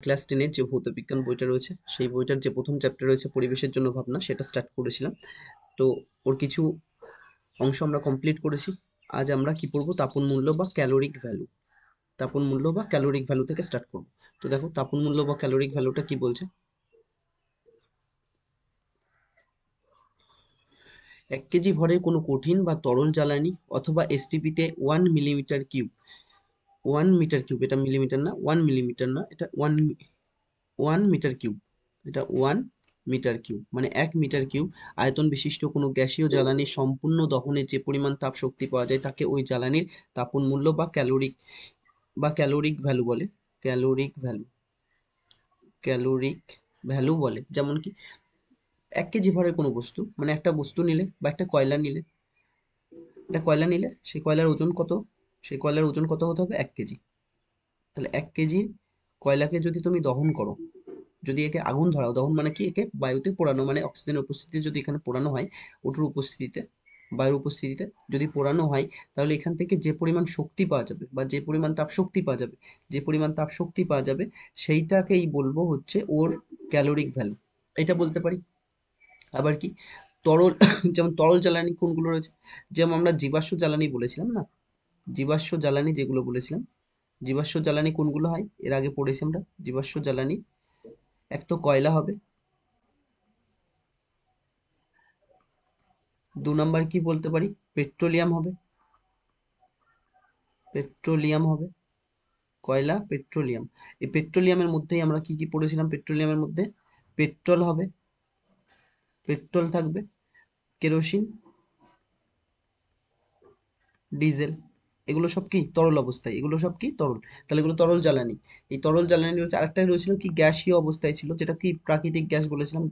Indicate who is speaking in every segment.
Speaker 1: Class 10-এর যে ভৌত বিজ্ঞান বইটা রয়েছে সেই বইটার যে প্রথম চ্যাপ্টার রয়েছে পরিবেশের জন্য ভাবনা, সেটা স্টার্ট করেছিলাম। তো ওর কিছু অংশ আমরা কমপ্লিট করেছি। আজ আমরা কি পড়বো? তাপন মূল্য বা ক্যালোরিক ভ্যালু। তাপন মূল্য বা ক্যালোরিক ভ্যালু থেকে স্টার্ট করবো। তো দেখো, তাপন মূল্য বা ক্যালোরিক ভ্যালুটা কি বলছে। 1 কেজি ভরের কোনো কঠিন বা তরল জ্বালানি অথবা এসটিপিতে 1 মিলিমিটার কিউব, 1 মিটার কিউব, এটা মিলিমিটার না, 1 মিলিমিটার না, এটা 1 মিটার কিউব, এটা 1 মিটার কিউব মানে 1 মিটার কিউব আয়তন বিশিষ্ট কোনো গ্যাসীয় জ্বালানির সম্পূর্ণ দহনে যে পরিমাণ তাপ শক্তি পাওয়া যায় তাকে ওই জ্বালানির তাপন মূল্য বা ক্যালোরিক ভ্যালু বলে। ক্যালোরিক ভ্যালু, ক্যালোরিক ভ্যালু বলে। যেমন কি 1 কেজি ভরের কোনো বস্তু, মানে একটা বস্তু নিলে বা একটা কয়লা নিলে সেই কয়লার ওজন কত? সেই কয়লার ওজন কত হতে হবে? 1 কেজি। তাহলে 1 কেজি কয়লাকে যদি তুমি দহন করো, যদি একে আগুন ধরাও, দহন মানে কি? একে বায়ুতে পোড়ানো, মানে অক্সিজেনের উপস্থিতিতে যদি এখানে পোড়ানো হয়, ওটার উপস্থিতিতে, বায়ুর উপস্থিতিতে যদি পোড়ানো হয়, তাহলে এখান থেকে যে পরিমাণ শক্তি পাওয়া যাবে বা যে পরিমাণ তাপ শক্তি পাওয়া যাবে, যে পরিমাণ তাপ শক্তি পাওয়া যাবে সেইটাকেই বলবো হচ্ছে ওর ক্যালোরিক ভ্যালু। এটা বলতে পারি। আবার কি তরল যেমন তরল জ্বালানি কোনগুলো রয়েছে, যেমন আমরা জীবাশ্ম জ্বালানি বলেছিলাম না, জীবাশ্ম জ্বালানি যেগুলো বলেছিলাম, জীবাশ্ম জ্বালানি কোনগুলো হয় এর আগে পড়েছি আমরা। জীবাশ্ম জ্বালানি এক তো কয়লা হবে, 2 নাম্বার কি বলতে পারি? পেট্রোলিয়াম হবে, পেট্রোলিয়াম হবে, কয়লা পেট্রোলিয়াম। এই পেট্রোলিয়ামের মধ্যেই আমরা কি কি পড়েছিলাম? পেট্রোলিয়ামের মধ্যে পেট্রোল হবে, পেট্রোল থাকবে, কেরোসিন, ডিজেল, এগুলো সব কি তরল অবস্থায়, এগুলো সব কি তরল। তাহলে এগুলো তরল জ্বালানি। এই তরল জ্বালানি রয়েছে। আরেকটা রয়েছিল কি গ্যাসীয় অবস্থায় ছিল, যেটা কি প্রাকৃতিক গ্যাস বলেছিলাম,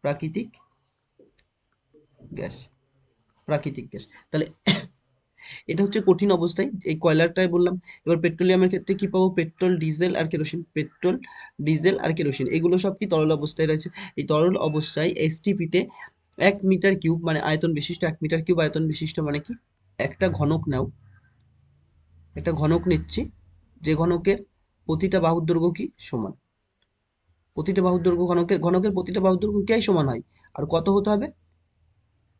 Speaker 1: প্রাকৃতিক গ্যাস, প্রাকৃতিক গ্যাস। তাহলে এটা হচ্ছে কঠিন অবস্থায়, এই কয়লাটাই বললাম। এবার পেট্রোলিয়ামের ক্ষেত্রে কি পাবো? পেট্রোল, ডিজেল আর কেরোসিন, পেট্রোল, ডিজেল আর কেরোসিন, এগুলো সব কি তরল অবস্থায় রয়েছে। এই তরল অবস্থায় এসটিপিতে 1 মিটার কিউব মানে আয়তন বিশিষ্ট, 1 মিটার কিউব আয়তন বিশিষ্ট মানে কি? একটা ঘনক নাও, একটা ঘনক নিচ্ছি, যে ঘনকের প্রতিটা বাহুর দৈর্ঘ্য কি সমান, প্রতিটা বাহুর দৈর্ঘ্য ঘনকের প্রতিটা বাহুর দৈর্ঘ্য কি সমান হয়, আর কত হতে হবে?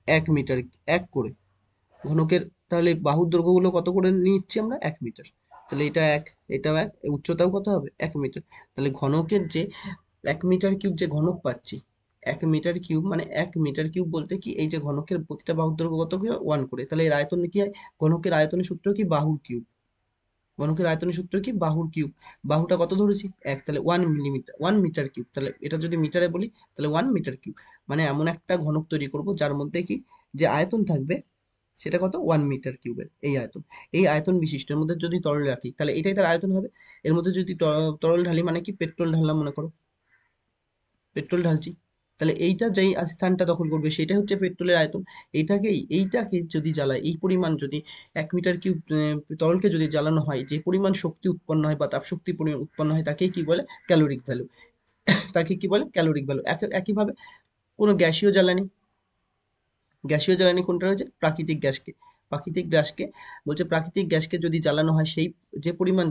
Speaker 1: 1 মিটার, 1 করে ঘনকের। তাহলে বাহুর দৈর্ঘ্যগুলো কত করে নিচ্ছি আমরা? 1 মিটার। তাহলে এটা 1, এটাও 1, উচ্চতাও কত হবে? 1 মিটার। তাহলে ঘনকের যে 1 মিটার কিউব যে ঘনক পাচ্ছি, 1 মিটার কিউব মানে 1 মিটার কিউব বলতে কি এই যে ঘনকের প্রতিটা বাহুর দৈর্ঘ্য কত কি হয়? 1 করে। তাহলে এর আয়তন কি হয়? ঘনকের আয়তনের সূত্র কি? বাহুর কিউব। ঘনকের আয়তনের সূত্র কি? বাহুর কিউব। বাহুটা কত ধরেছি? 1, তাহলে 1 মিলিমিটার, 1 মিটার কিউব। তাহলে এটা যদি মিটারে বলি তাহলে 1 মিটার কিউব। মানে এমন একটা ঘনক তৈরি করব যার মধ্যে কি যে আয়তন থাকবে সেটা কত? 1 মিটার কিউবের এই আয়তন। এই আয়তন বিশিষ্ট এর মধ্যে যদি তরল রাখি তাহলে এটাই তার আয়তন হবে। এর মধ্যে যদি তরল ঢালি, মানে কি পেট্রোল ঢাললাম মনে করো, পেট্রোল ঢালছি, তাহলে এইটা যেই স্থানটা দখল করবে সেটাই হচ্ছে পেট্রোলের আয়তন। এইটাকে যদি জ্বালায়, এই পরিমাণ যদি 1 মিটার কিউব তরলকে যদি জ্বালানো হয়, যে পরিমাণ শক্তি উৎপন্ন হয় বা তাপ শক্তি পরিমাণ উৎপন্ন হয় তাকেই কি বলে? Caloric value. তাকে কি বলে? Caloric value. একইভাবে কোনো গ্যাসীয় জ্বালানি, গ্যাসীয় জ্বালানি কোনটা রয়েছে? প্রাকৃতিক গ্যাসকে, প্রাকৃতিক গ্যাসকে বলছে, প্রাকৃতিক গ্যাসকে যদি জ্বালানো হয়, সেই যে পরিমাণ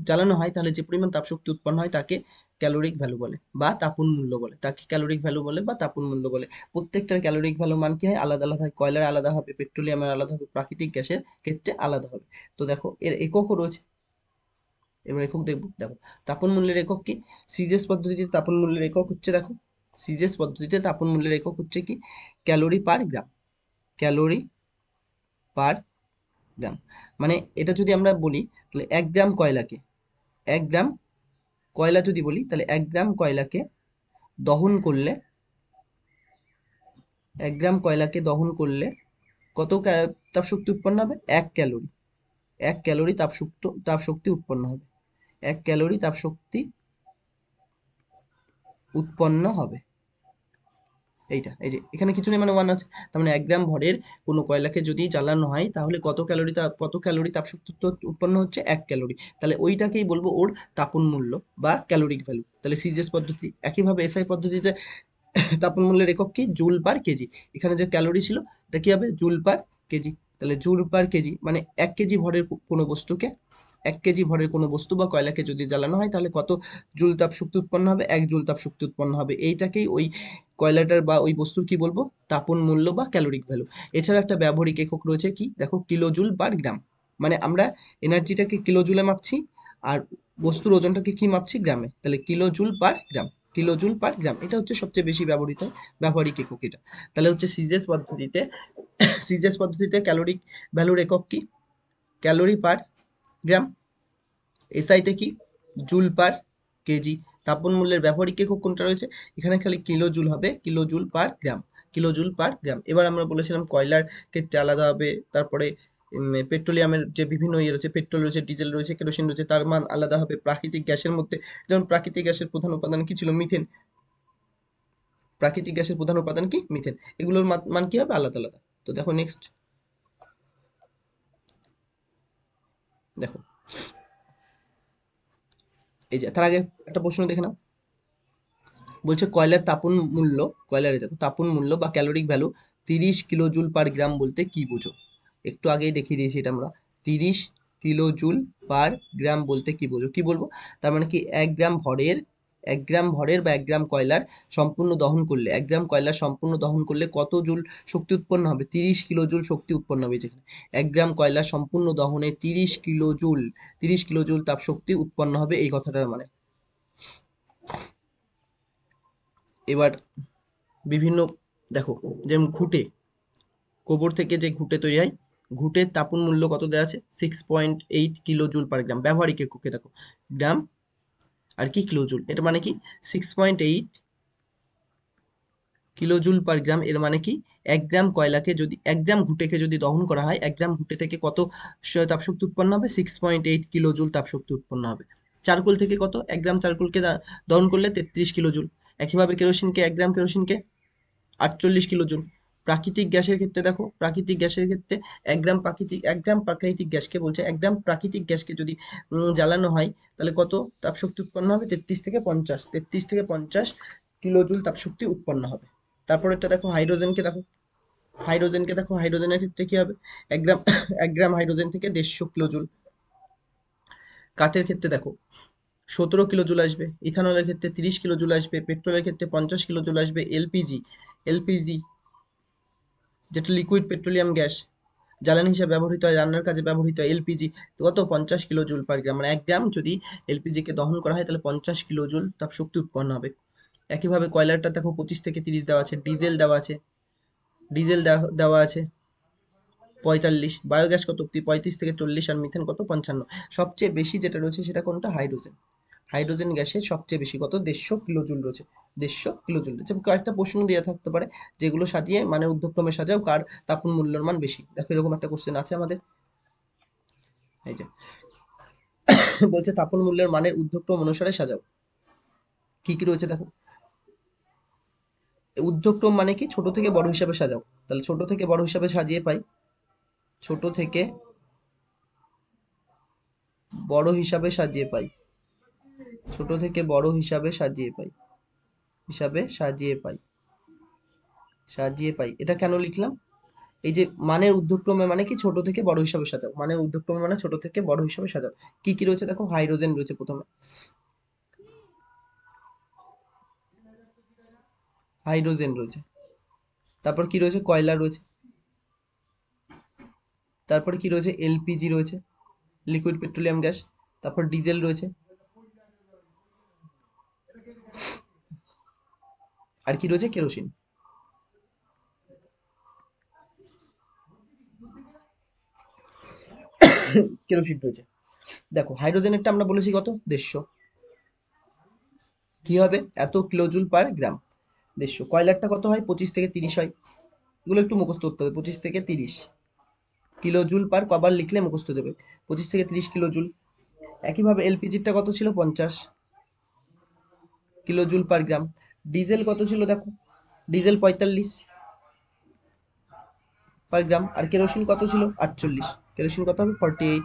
Speaker 1: জ্বালানো হয় তাহলে যে পরিমাণ তাপশক্তি উৎপন্ন হয় তাকে ক্যালোরিক ভ্যালু বলে বা তাপন মূল্য বলে, তাকে ক্যালোরিক ভ্যালু বলে বা তাপন মূল্য বলে। প্রত্যেকটার ক্যালোরিক ভ্যালু মান কি হয়? আলাদা আলাদা হয়। কয়লার আলাদা হবে, পেট্রোলিয়ামের আলাদা হবে, প্রাকৃতিক গ্যাসের ক্ষেত্রে আলাদা হবে। তো দেখো এর এককও রয়েছে। এবার একক দেখবো। দেখো তাপন মূল্যের একক কি? সিজিএস পদ্ধতিতে তাপন মূল্যের একক হচ্ছে, দেখো সিজিএস পদ্ধতিতে তাপন মূল্যের একক হচ্ছে কি? ক্যালোরি পার গ্রাম, ক্যালোরি পার গ্রাম। মানে এটা যদি আমরা বলি তাহলে 1 গ্রাম কয়লাকে, 1 গ্রাম কয়লা যদি বলি তাহলে 1 গ্রাম কয়লাকে দহন করলে, 1 গ্রাম কয়লাকে দহন করলে কত তাপশক্তি উৎপন্ন হবে? 1 ক্যালোরি, 1 ক্যালোরি তাপশক্তি উৎপন্ন হবে, 1 ক্যালোরি তাপশক্তি উৎপন্ন হবে। এইটা, এই যে এখানে কিছু নেই মানে 1 আছে। তার মানে 1 গ্রাম ভরের কোনো কয়লাকে যদি জ্বালানো হয় তাহলে কত ক্যালোরি তাপশক্তি উৎপন্ন হচ্ছে? 1 ক্যালোরি। তাহলে ওইটাকেই বলবো ওর তাপন মূল্য বা ক্যালোরিক ভ্যালু। তাহলে সিজিএস পদ্ধতি। একইভাবে এসআই পদ্ধতিতে তাপন মূল্যের একক কি? Joule per KG. এখানে যে ক্যালোরি ছিল এটা কি হবে? Joule per KG. তাহলে জুল পার কেজি মানে 1 কেজি ভরের কোনো বস্তুকে 1 কেজি ভরের কোনো বস্তু বা কয়লাকে যদি জ্বালানো হয় তাহলে কত জুল তাপ শক্তি উৎপন্ন হবে? 1 জুল তাপ শক্তি উৎপন্ন হবে। এইটাকেই ওই কয়লাটার বা ওই বস্তুর কি বলবো? তাপন মূল্য বা ক্যালোরিক ভ্যালু। এছাড়া একটা ব্যবহারিক একক রয়েছে কি? দেখো কিলোজুল পার গ্রাম। মানে আমরা এনার্জিটাকে কিলোজুলে মাপছি আর বস্তুর ওজনটাকে কি মাপছি? গ্রামে। তাহলে কিলোজুল পার গ্রাম, কিলোজুল পার গ্রাম, এটা হচ্ছে সবচেয়ে বেশি ব্যবহৃত ব্যবহারিক একক এটা। তাহলে হচ্ছে সিজিএস পদ্ধতিতে সিজিএস পদ্ধতিতে ক্যালোরিক ভ্যালুর একক কি? ক্যালোরি পার গ্রাম। এসআইতে কি? Joule per KG. তাপন মূল্যের ব্যবহারিক একক কোনটা রয়েছে? এখানে খালি কিলো জুল হবে, কিলো জুল পার গ্রাম, কিলো জুল পার গ্রাম। এবার আমরা বলেছিলাম কয়লার ক্ষেত্রে আলাদা হবে, তারপরে পেট্রোলিয়ামের যে বিভিন্ন ইয়ে রয়েছে, পেট্রোল রয়েছে, ডিজেল রয়েছে, কেরোসিন রয়েছে, তার মান আলাদা হবে। প্রাকৃতিক গ্যাসের মধ্যে, যেমন প্রাকৃতিক গ্যাসের প্রধান উপাদান কি ছিল? মিথেন। প্রাকৃতিক গ্যাসের প্রধান উপাদান কি? মিথেন। এগুলোর মান কি হবে? আলাদা আলাদা। তো দেখো নেক্সট, দেখো এই যে তার আগে একটা প্রশ্ন দেখে নাও। বলছে কয়লার তাপন মূল্য, কয়লার দেখো তাপন মূল্য বা ক্যালোরিক ভ্যালু 30 কিলোজুল পার গ্রাম বলতে কি বুঝো? একটু আগেই দেখিয়ে দিয়েছি এটা আমরা। 30 কিলোজুল পার গ্রাম বলতে কি বুঝো? কি বলবো? তার মানে কি 1 গ্রাম ভরের, 1 গ্রাম ভরের বা 1 গ্রাম কয়লার সম্পূর্ণ দহন করলে, 1 গ্রাম কয়লার সম্পূর্ণ দহন করলে কত জুল শক্তি উৎপন্ন হবে? 30 কিলোজুল শক্তি উৎপন্ন হবে। যেখানে 1 গ্রাম কয়লার সম্পূর্ণ দহনে 30 কিলোজুল, 30 কিলোজুল তাপ শক্তি উৎপন্ন হবে, এই কথাটার মানে। এবার বিভিন্ন, দেখো যেমন ঘুঁটে, গোবর থেকে যে ঘুঁটে তৈরি হয়, ঘুঁটের তাপন মূল্য কত দেওয়া আছে? 6.8 কিলোজুল পার গ্রাম। ব্যবহারিক এককে দেখো গ্রাম আর কি কিলোজুল, এটা মানে কি 6.8 কিলোজুল পার গ্রাম। এর মানে কি 1 গ্রাম কয়লাকে যদি, 1 গ্রাম ঘুঁটেকে যদি দহন করা হয়, 1 গ্রাম ঘুঁটে থেকে কত তাপশক্তি উৎপন্ন হবে? 6.8 কিলোজুল তাপশক্তি উৎপন্ন হবে। চারকোল থেকে কত? 1 গ্রাম চারকোলকে দহন করলে 33 কিলোজুল। একইভাবে কেরোসিনকে, 1 গ্রাম কেরোসিনকে 48 কিলোজুল। প্রাকৃতিক গ্যাসের ক্ষেত্রে দেখো, প্রাকৃতিক গ্যাসের ক্ষেত্রে 1 গ্রাম প্রাকৃতিক গ্যাসকে বলছে, 1 গ্রাম প্রাকৃতিক গ্যাসকে যদি জ্বালানো হয় তাহলে কত তাপশক্তি উৎপন্ন হবে? 33 থেকে 50 কিলোজুল তাপশক্তি উৎপন্ন হবে। তারপর এটা দেখো হাইড্রোজেনকে দেখো, হাইড্রোজেনকে দেখো, হাইড্রোজেনের ক্ষেত্রে কি হবে? 1 গ্রাম 1 গ্রাম হাইড্রোজেন থেকে 150 কিলোজুল। কাঠের ক্ষেত্রে দেখো 17 কিলোজুল আসবে, ইথানলের ক্ষেত্রে 30 কিলোজুল আসবে, পেট্রোলের ক্ষেত্রে 50 কিলোজুল আসবে, এলপিজি যেটা লিকুইড পেট্রোলিয়াম গ্যাস, জ্বালানি হিসেবে ব্যবহৃত হয়, রান্নার কাজে ব্যবহৃত হয়, এলপিজি কত? 50 কিলোজুল পার গ্রাম। মানে 1 গ্রাম যদি এলপিজি কে দহন করা হয় তাহলে 50 কিলোজুল তাপ শক্তি উৎপন্ন হবে। একইভাবে কয়লারটা দেখো 25 থেকে 30 দেওয়া আছে, ডিজেল দেওয়া আছে, দেওয়া আছে 45, বায়োগ্যাস কত? 35 থেকে 40, আর মিথেন কত? 55। সবচেয়ে বেশি যেটা রয়েছে সেটা কোনটা? হাইড্রোজেন। হাইড্রোজেন গ্যাসের সবচেয়ে বেশি কত? 150 কিলোজুল রয়েছে, 150 কিলোজুল রয়েছে। কয়েকটা প্রশ্ন দেওয়া থাকতে পারে যেগুলো সাজিয়ে মানে ঊর্ধ্বক্রমে সাজাও কার তাপন মূল্যের মান বেশি। দেখো এরকম একটা কোশ্চেন আছে আমাদের, এই যে বলছে তাপন মূল্যের মানের ঊর্ধ্বক্রম অনুসারে সাজাও। কি কি রয়েছে দেখো, ঊর্ধ্বক্রম মানে কি? ছোট থেকে বড় হিসাবে সাজাও। তাহলে ছোট থেকে বড় হিসাবে সাজিয়ে পাই, ছোট থেকে বড় হিসাবে সাজিয়ে পাই, ছোট থেকে বড় হিসাবে সাজিয়ে পাই, হিসাবে সাজিয়ে পাই। এটা কেন লিখলাম? এই যে মানের ঊর্ধ্বক্রমে মানে কি? ছোট থেকে বড় হিসাবে সাজাও। মানের ঊর্ধ্বক্রমে মানে ছোট থেকে বড় হিসাবে সাজাও। কি কি রয়েছে দেখো, হাইড্রোজেন রয়েছে প্রথমে, হাইড্রোজেন রয়েছে, তারপর কি রয়েছে? কয়লা রয়েছে, তারপরে কি রয়েছে? এলপিজি রয়েছে, লিকুইড পেট্রোলিয়াম গ্যাস, তারপর ডিজেল রয়েছে, আর কি রয়েছে? কেরোসিন। কেরোসিন রয়েছে। দেখো হাইড্রোজেনেরটা আমরা বলেছি কত? 150। কি হবে? এত কিলোজুল পার গ্রাম, 150। কয়লারটা কত হয়? 25 থেকে 30 হয়। এগুলো একটু মুখস্থ করতে হবে, 25 থেকে 30 কিলোজুল পার, কবার লিখলে মুখস্থ হয়ে যাবে, 25 থেকে 30 কিলোজুল। একইভাবে এলপিজিটা কত ছিল? 50 কিলোজুল পার গ্রাম। ডিজেল কত ছিল দেখো, ডিজেল 45 পার গ্রাম। আর কেরোসিন কত ছিল? 48। কেরোসিন কত হবে? 48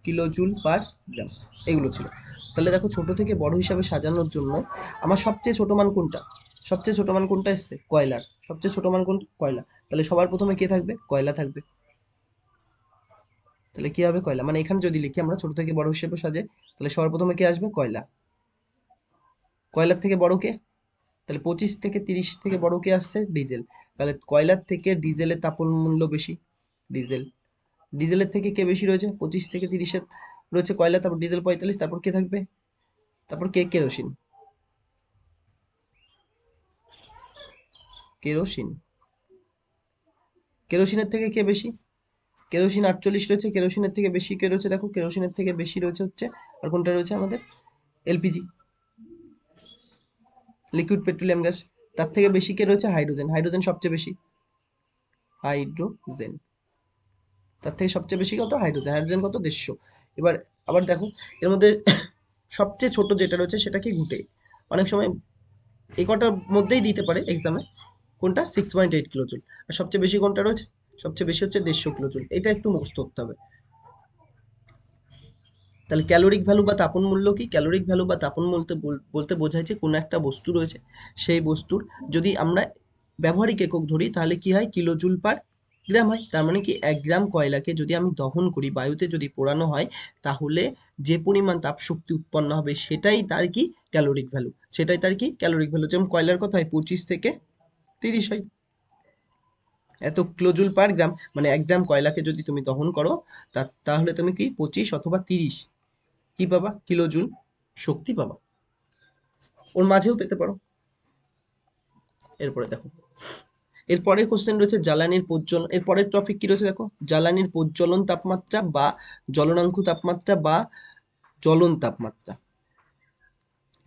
Speaker 1: কিলোজুল পার গ্রাম। এগুলো ছিল। তাহলে দেখো ছোট থেকে বড় হিসাবে সাজানোর জন্য আমার সবচেয়ে ছোট মান কোনটা? সবচেয়ে ছোট মান কোনটা এসছে? কয়লার। সবচেয়ে ছোট মান কোনটা? কয়লা। তাহলে সবার প্রথমে কে থাকবে? কয়লা থাকবে। তাহলে কি হবে কয়লা, মানে এখানে যদি লিখি আমরা ছোট থেকে বড় হিসেবে সাজে, তাহলে সবার প্রথমে কে আসবে, কয়লা। কয়লার থেকে বড় কে, তাহলে 25 থেকে 30 থেকে বড় কে আসছে, ডিজেল। তাহলে কয়লার থেকে ডিজেলের তাপন মূল্য বেশি, ডিজেল। ডিজেলের থেকে কে বেশি রয়েছে, 25 থেকে 30-এর রয়েছে কয়লা, তারপর ডিজেল 45, তারপর কে থাকবে, তারপর কে, কেরোসিন। কেরোসিন, কেরোসিনের থেকে কে বেশি, কেরোসিন 48 রয়েছে, কেরোসিনের থেকে বেশি কে রয়েছে, দেখো কেরোসিনের থেকে বেশি রয়েছে হচ্ছে, আর কোনটা রয়েছে আমাদের, এলপিজি, লিকুইড পেট্রোলিয়াম গ্যাস। তার থেকে বেশি কে রয়েছে, হাইড্রোজেন, হাইড্রোজেন সবচেয়ে বেশি, হাইড্রোজেন। তার থেকে সবচেয়ে বেশি কত, হাইড্রোজেন, হাইড্রোজেন কত, 150। এবার আবার দেখো এর মধ্যে সবচেয়ে ছোট যেটা রয়েছে সেটা কি, ঘুটে। অনেক সময় এই কটার মধ্যেই দিতে পারে এক্সামে, কোনটা, 6.8 কিলোজুল। আর সবচেয়ে বেশি কোনটা রয়েছে, সবচেয়ে বেশি হচ্ছে 150 কিলোজুল। এটা একটু মুখস্থ করতে হবে। তাহলে ক্যালোরিক ভ্যালু বা তাপন মূল্য কি, ক্যালোরিক ভ্যালু বা তাপন বলতে বলতে বোঝায় যে কোনো একটা বস্তু রয়েছে, সেই বস্তুর যদি আমরা ব্যবহারিক একক ধরি তাহলে কি হয়, কিলোজুল পার গ্রাম হয়। তার মানে কি 1 গ্রাম কয়লাকে যদি আমি দহন করি, বায়ুতে যদি পোড়ানো হয়, তাহলে যে পরিমাণ তাপ শক্তি উৎপন্ন হবে সেটাই তার কি, ক্যালোরিক ভ্যালু, সেটাই তার কি, ক্যালোরিক ভ্যালু। যেমন কয়লার কথা হয় 25 থেকে 30 হয়, এত কিলোজুল পার গ্রাম, মানে 1 গ্রাম কয়লাকে যদি তুমি দহন করো, তাহলে তুমি কি 25 অথবা 30 কি পাবা, কিলোজুল শক্তি পাবা। ওর মাঝেও পেতে পারো। এরপরে দেখো, এরপরের কোশ্চেন রয়েছে জ্বালানির প্রজ্বলন, এর পরের টপিক কি রয়েছে দেখো, জ্বালানির প্রজ্বলন তাপমাত্রা বা জ্বলনাঙ্ক তাপমাত্রা বা জ্বলন তাপমাত্রা।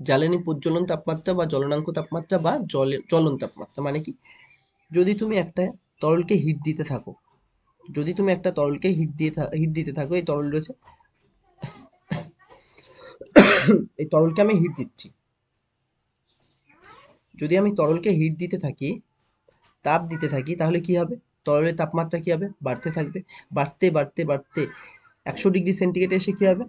Speaker 1: জ্বালানি প্রজ্বলন তাপমাত্রা বা জ্বলনাঙ্ক তাপমাত্রা বা জ্বলন তাপমাত্রা মানে কি, যদি তুমি একটা তরলকে হিট দিতে থাকো, যদি তুমি একটা তরলকে হিট দিতে থাকো, এই তরল রয়েছে, এই তরলকে আমি হিট দিচ্ছি, যদি আমি তরলকে হিট দিতে থাকি, তাপ দিতে থাকি, তাহলে কি হবে, তরলের তাপমাত্রা কি হবে, বাড়তে থাকবে, বাড়তে বাড়তে বাড়তে 100 ডিগ্রি সেন্টিগ্রেডে এসে কি হবে,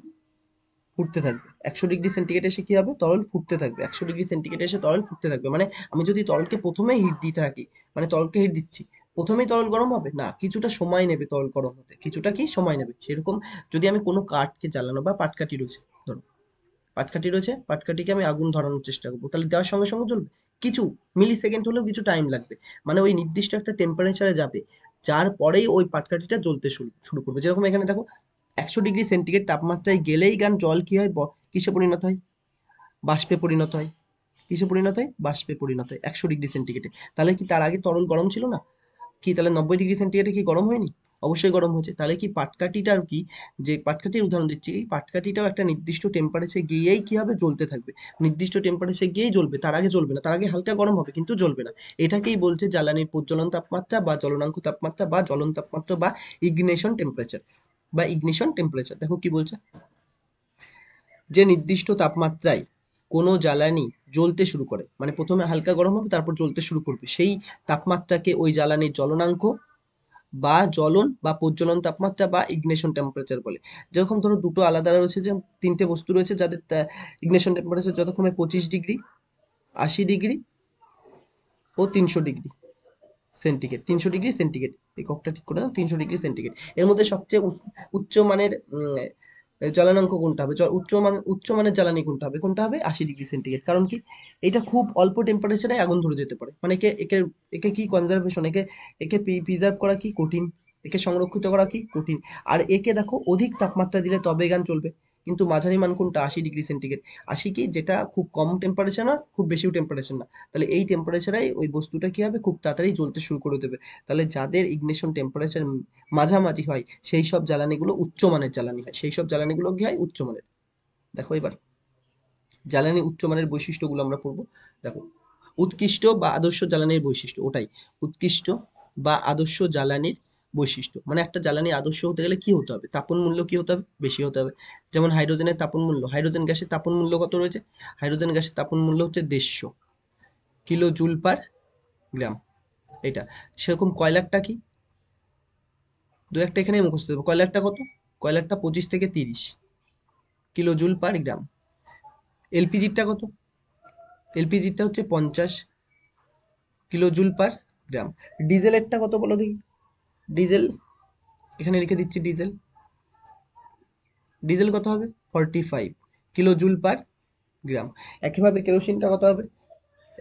Speaker 1: ফুটতে থাকবে। 100 ডিগ্রি সেন্টিগ্রেডে এসে কি হবে, তরল ফুটতে থাকবে। 100 ডিগ্রি সেন্টিগ্রেডে এসে তরল ফুটতে থাকবে, মানে আমি যদি তরলকে প্রথমেই হিট দিতে থাকি, মানে তরলকে হিট দিচ্ছি, প্রথমেই তরল গরম হবে না, কিছুটা সময় নেবে তরল গরম হতে, কিছুটা কি সময় নেবে। সেরকম যদি আমি কোনো কাঠকে জ্বালানো, বা পাটকাঠি রয়েছে, ধরো পাটকাঠি রয়েছে, পাটকাঠিকে আমি আগুন ধরানোর চেষ্টা করবো, তাহলে দেওয়ার সঙ্গে সঙ্গে জ্বলবে, কিছু মিলি সেকেন্ড হলেও কিছু টাইম লাগবে, মানে ওই নির্দিষ্ট একটা টেম্পারেচারে যাবে, যার পরেই ওই পাটকাঠিটা জ্বলতে শুরু শুরু করবে। যেরকম এখানে দেখো 100 ডিগ্রি সেন্টিগ্রেড তাপমাত্রায় গেলেই গান জল কি হয়, কিসে পরিণত হয়, বাষ্পে পরিণত হয়। কিসে পরিণত হয়, বাষ্পে পরিণত হয় 100 ডিগ্রি সেন্টিগ্রেডে। তাহলে কি তার আগে তরল গরম ছিল না, কি তাহলে 90 ডিগ্রি সেন্টিগ্রেডে কি গরম হয়নি, অবশ্যই গরম হয়েছে। তাহলে কি পাটকাঠিটার কি, যে পাটকাঠির উদাহরণ দিচ্ছি, এই পাটকাঠিটাও একটা নির্দিষ্ট টেম্পারেচারে গিয়েই কি হবে, জ্বলতে থাকবে, নির্দিষ্ট টেম্পারেচারে গিয়েই জ্বলবে, তার আগে জ্বলবে না, তার আগে হালকা গরম হবে কিন্তু জ্বলবে না। এটাকেই বলছে জ্বালানির প্রজ্বলন তাপমাত্রা বা জ্বলনাঙ্ক তাপমাত্রা বা জ্বলন তাপমাত্রা বা ইগনিশন টেম্পারেচার, বা ইগনিশন টেম্পারেচার। দেখো কি বলছে, যে নির্দিষ্ট তাপমাত্রায় কোনো জ্বালানি জ্বলতে শুরু করে, মানে প্রথমে হালকা গরম হবে তারপর জ্বলতে শুরু করবে, সেই তাপমাত্রাকে ওই জ্বালানির জ্বলনাঙ্ক বা জ্বলন বা প্রজ্বলন তাপমাত্রা বা ইগনিশন টেম্পারেচার বলে। যেরকম ধরো দুটো আলাদা রয়েছে, যে তিনটে বস্তু রয়েছে যাদের ইগনিশন টেম্পারেচার যথাক্রমে 25 ডিগ্রি, 80 ডিগ্রি ও 300 ডিগ্রি সেন্টিগ্রেড। 300 ডিগ্রি সেন্টিগ্রেড, এককটা ঠিক করে নাও, 300 ডিগ্রি সেন্টিগ্রেড। এর মধ্যে সবচেয়ে উচ্চ মানের জ্বালানাঙ্ক কোনটা হবে, উচ্চ মানের জ্বালানি কোনটা হবে, কোনটা হবে 80 ডিগ্রি সেন্টিগ্রেড। কারণ কি, এটা খুব অল্প টেম্পারেচারে আগুন ধরে যেতে পারে, মানে একে একে একে কি কনজারভেশন, একে একে প্রিজার্ভ করা কি কঠিন, একে সংরক্ষিত করা কি কঠিন। আর একে দেখো অধিক তাপমাত্রা দিলে তবে গান চলবে, কিন্তু মাঝারি মান কোনটা, 80 ডিগ্রি সেন্টিগ্রেড। 80 কি, যেটা খুব কম টেম্পারেচার না, খুব বেশিও টেম্পারেচার না, তাহলে এই টেম্পারেচারে ওই বস্তুটা কি হবে, খুব তাড়াতাড়ি জ্বলতে শুরু করে দেবে। তাহলে যাদের ইগনিশন টেম্পারেচার মাঝামাঝি হয়, সেই সব জ্বালানিগুলো উচ্চমানের জ্বালানি হয়, সেই সব জ্বালানিগুলো কি হয়, উচ্চমানের। দেখো এবার জ্বালানি উচ্চমানের বৈশিষ্ট্যগুলো আমরা পড়বো। দেখো, উৎকৃষ্ট বা আদর্শ জ্বালানির বৈশিষ্ট্য, ওটাই উৎকৃষ্ট বা আদর্শ জ্বালানির বৈশিষ্ট্য, মানে একটা জ্বালানি আদর্শ হতে গেলে কি হতে হবে, তাপন মূল্য কি হতে হবে, বেশি হতে হবে। যেমন হাইড্রোজেনের তাপন মূল্য, হাইড্রোজেন গ্যাসের তাপন মূল্য কত রয়েছে, হাইড্রোজেন গ্যাসের তাপন মূল্য হচ্ছে 150 কিলো জুল পার গ্রাম, এটা। সেরকম কয়লারটা কি, দু একটা এখানে মুখস্থ দেবো, কয়লারটা কত, কয়লারটা 25 থেকে 30 কিলো জুল পার গ্রাম। এলপিজিরটা কত, এলপিজিরটা হচ্ছে 50 কিলো জুল পার গ্রাম। ডিজেলেরটা কত বলো দেখি, ডিজেল, এখানে লিখে দিচ্ছি ডিজেল, ডিজেল কত হবে 45 কিলো জুল পার গ্রাম। একইভাবে কেরোসিনটা কত হবে,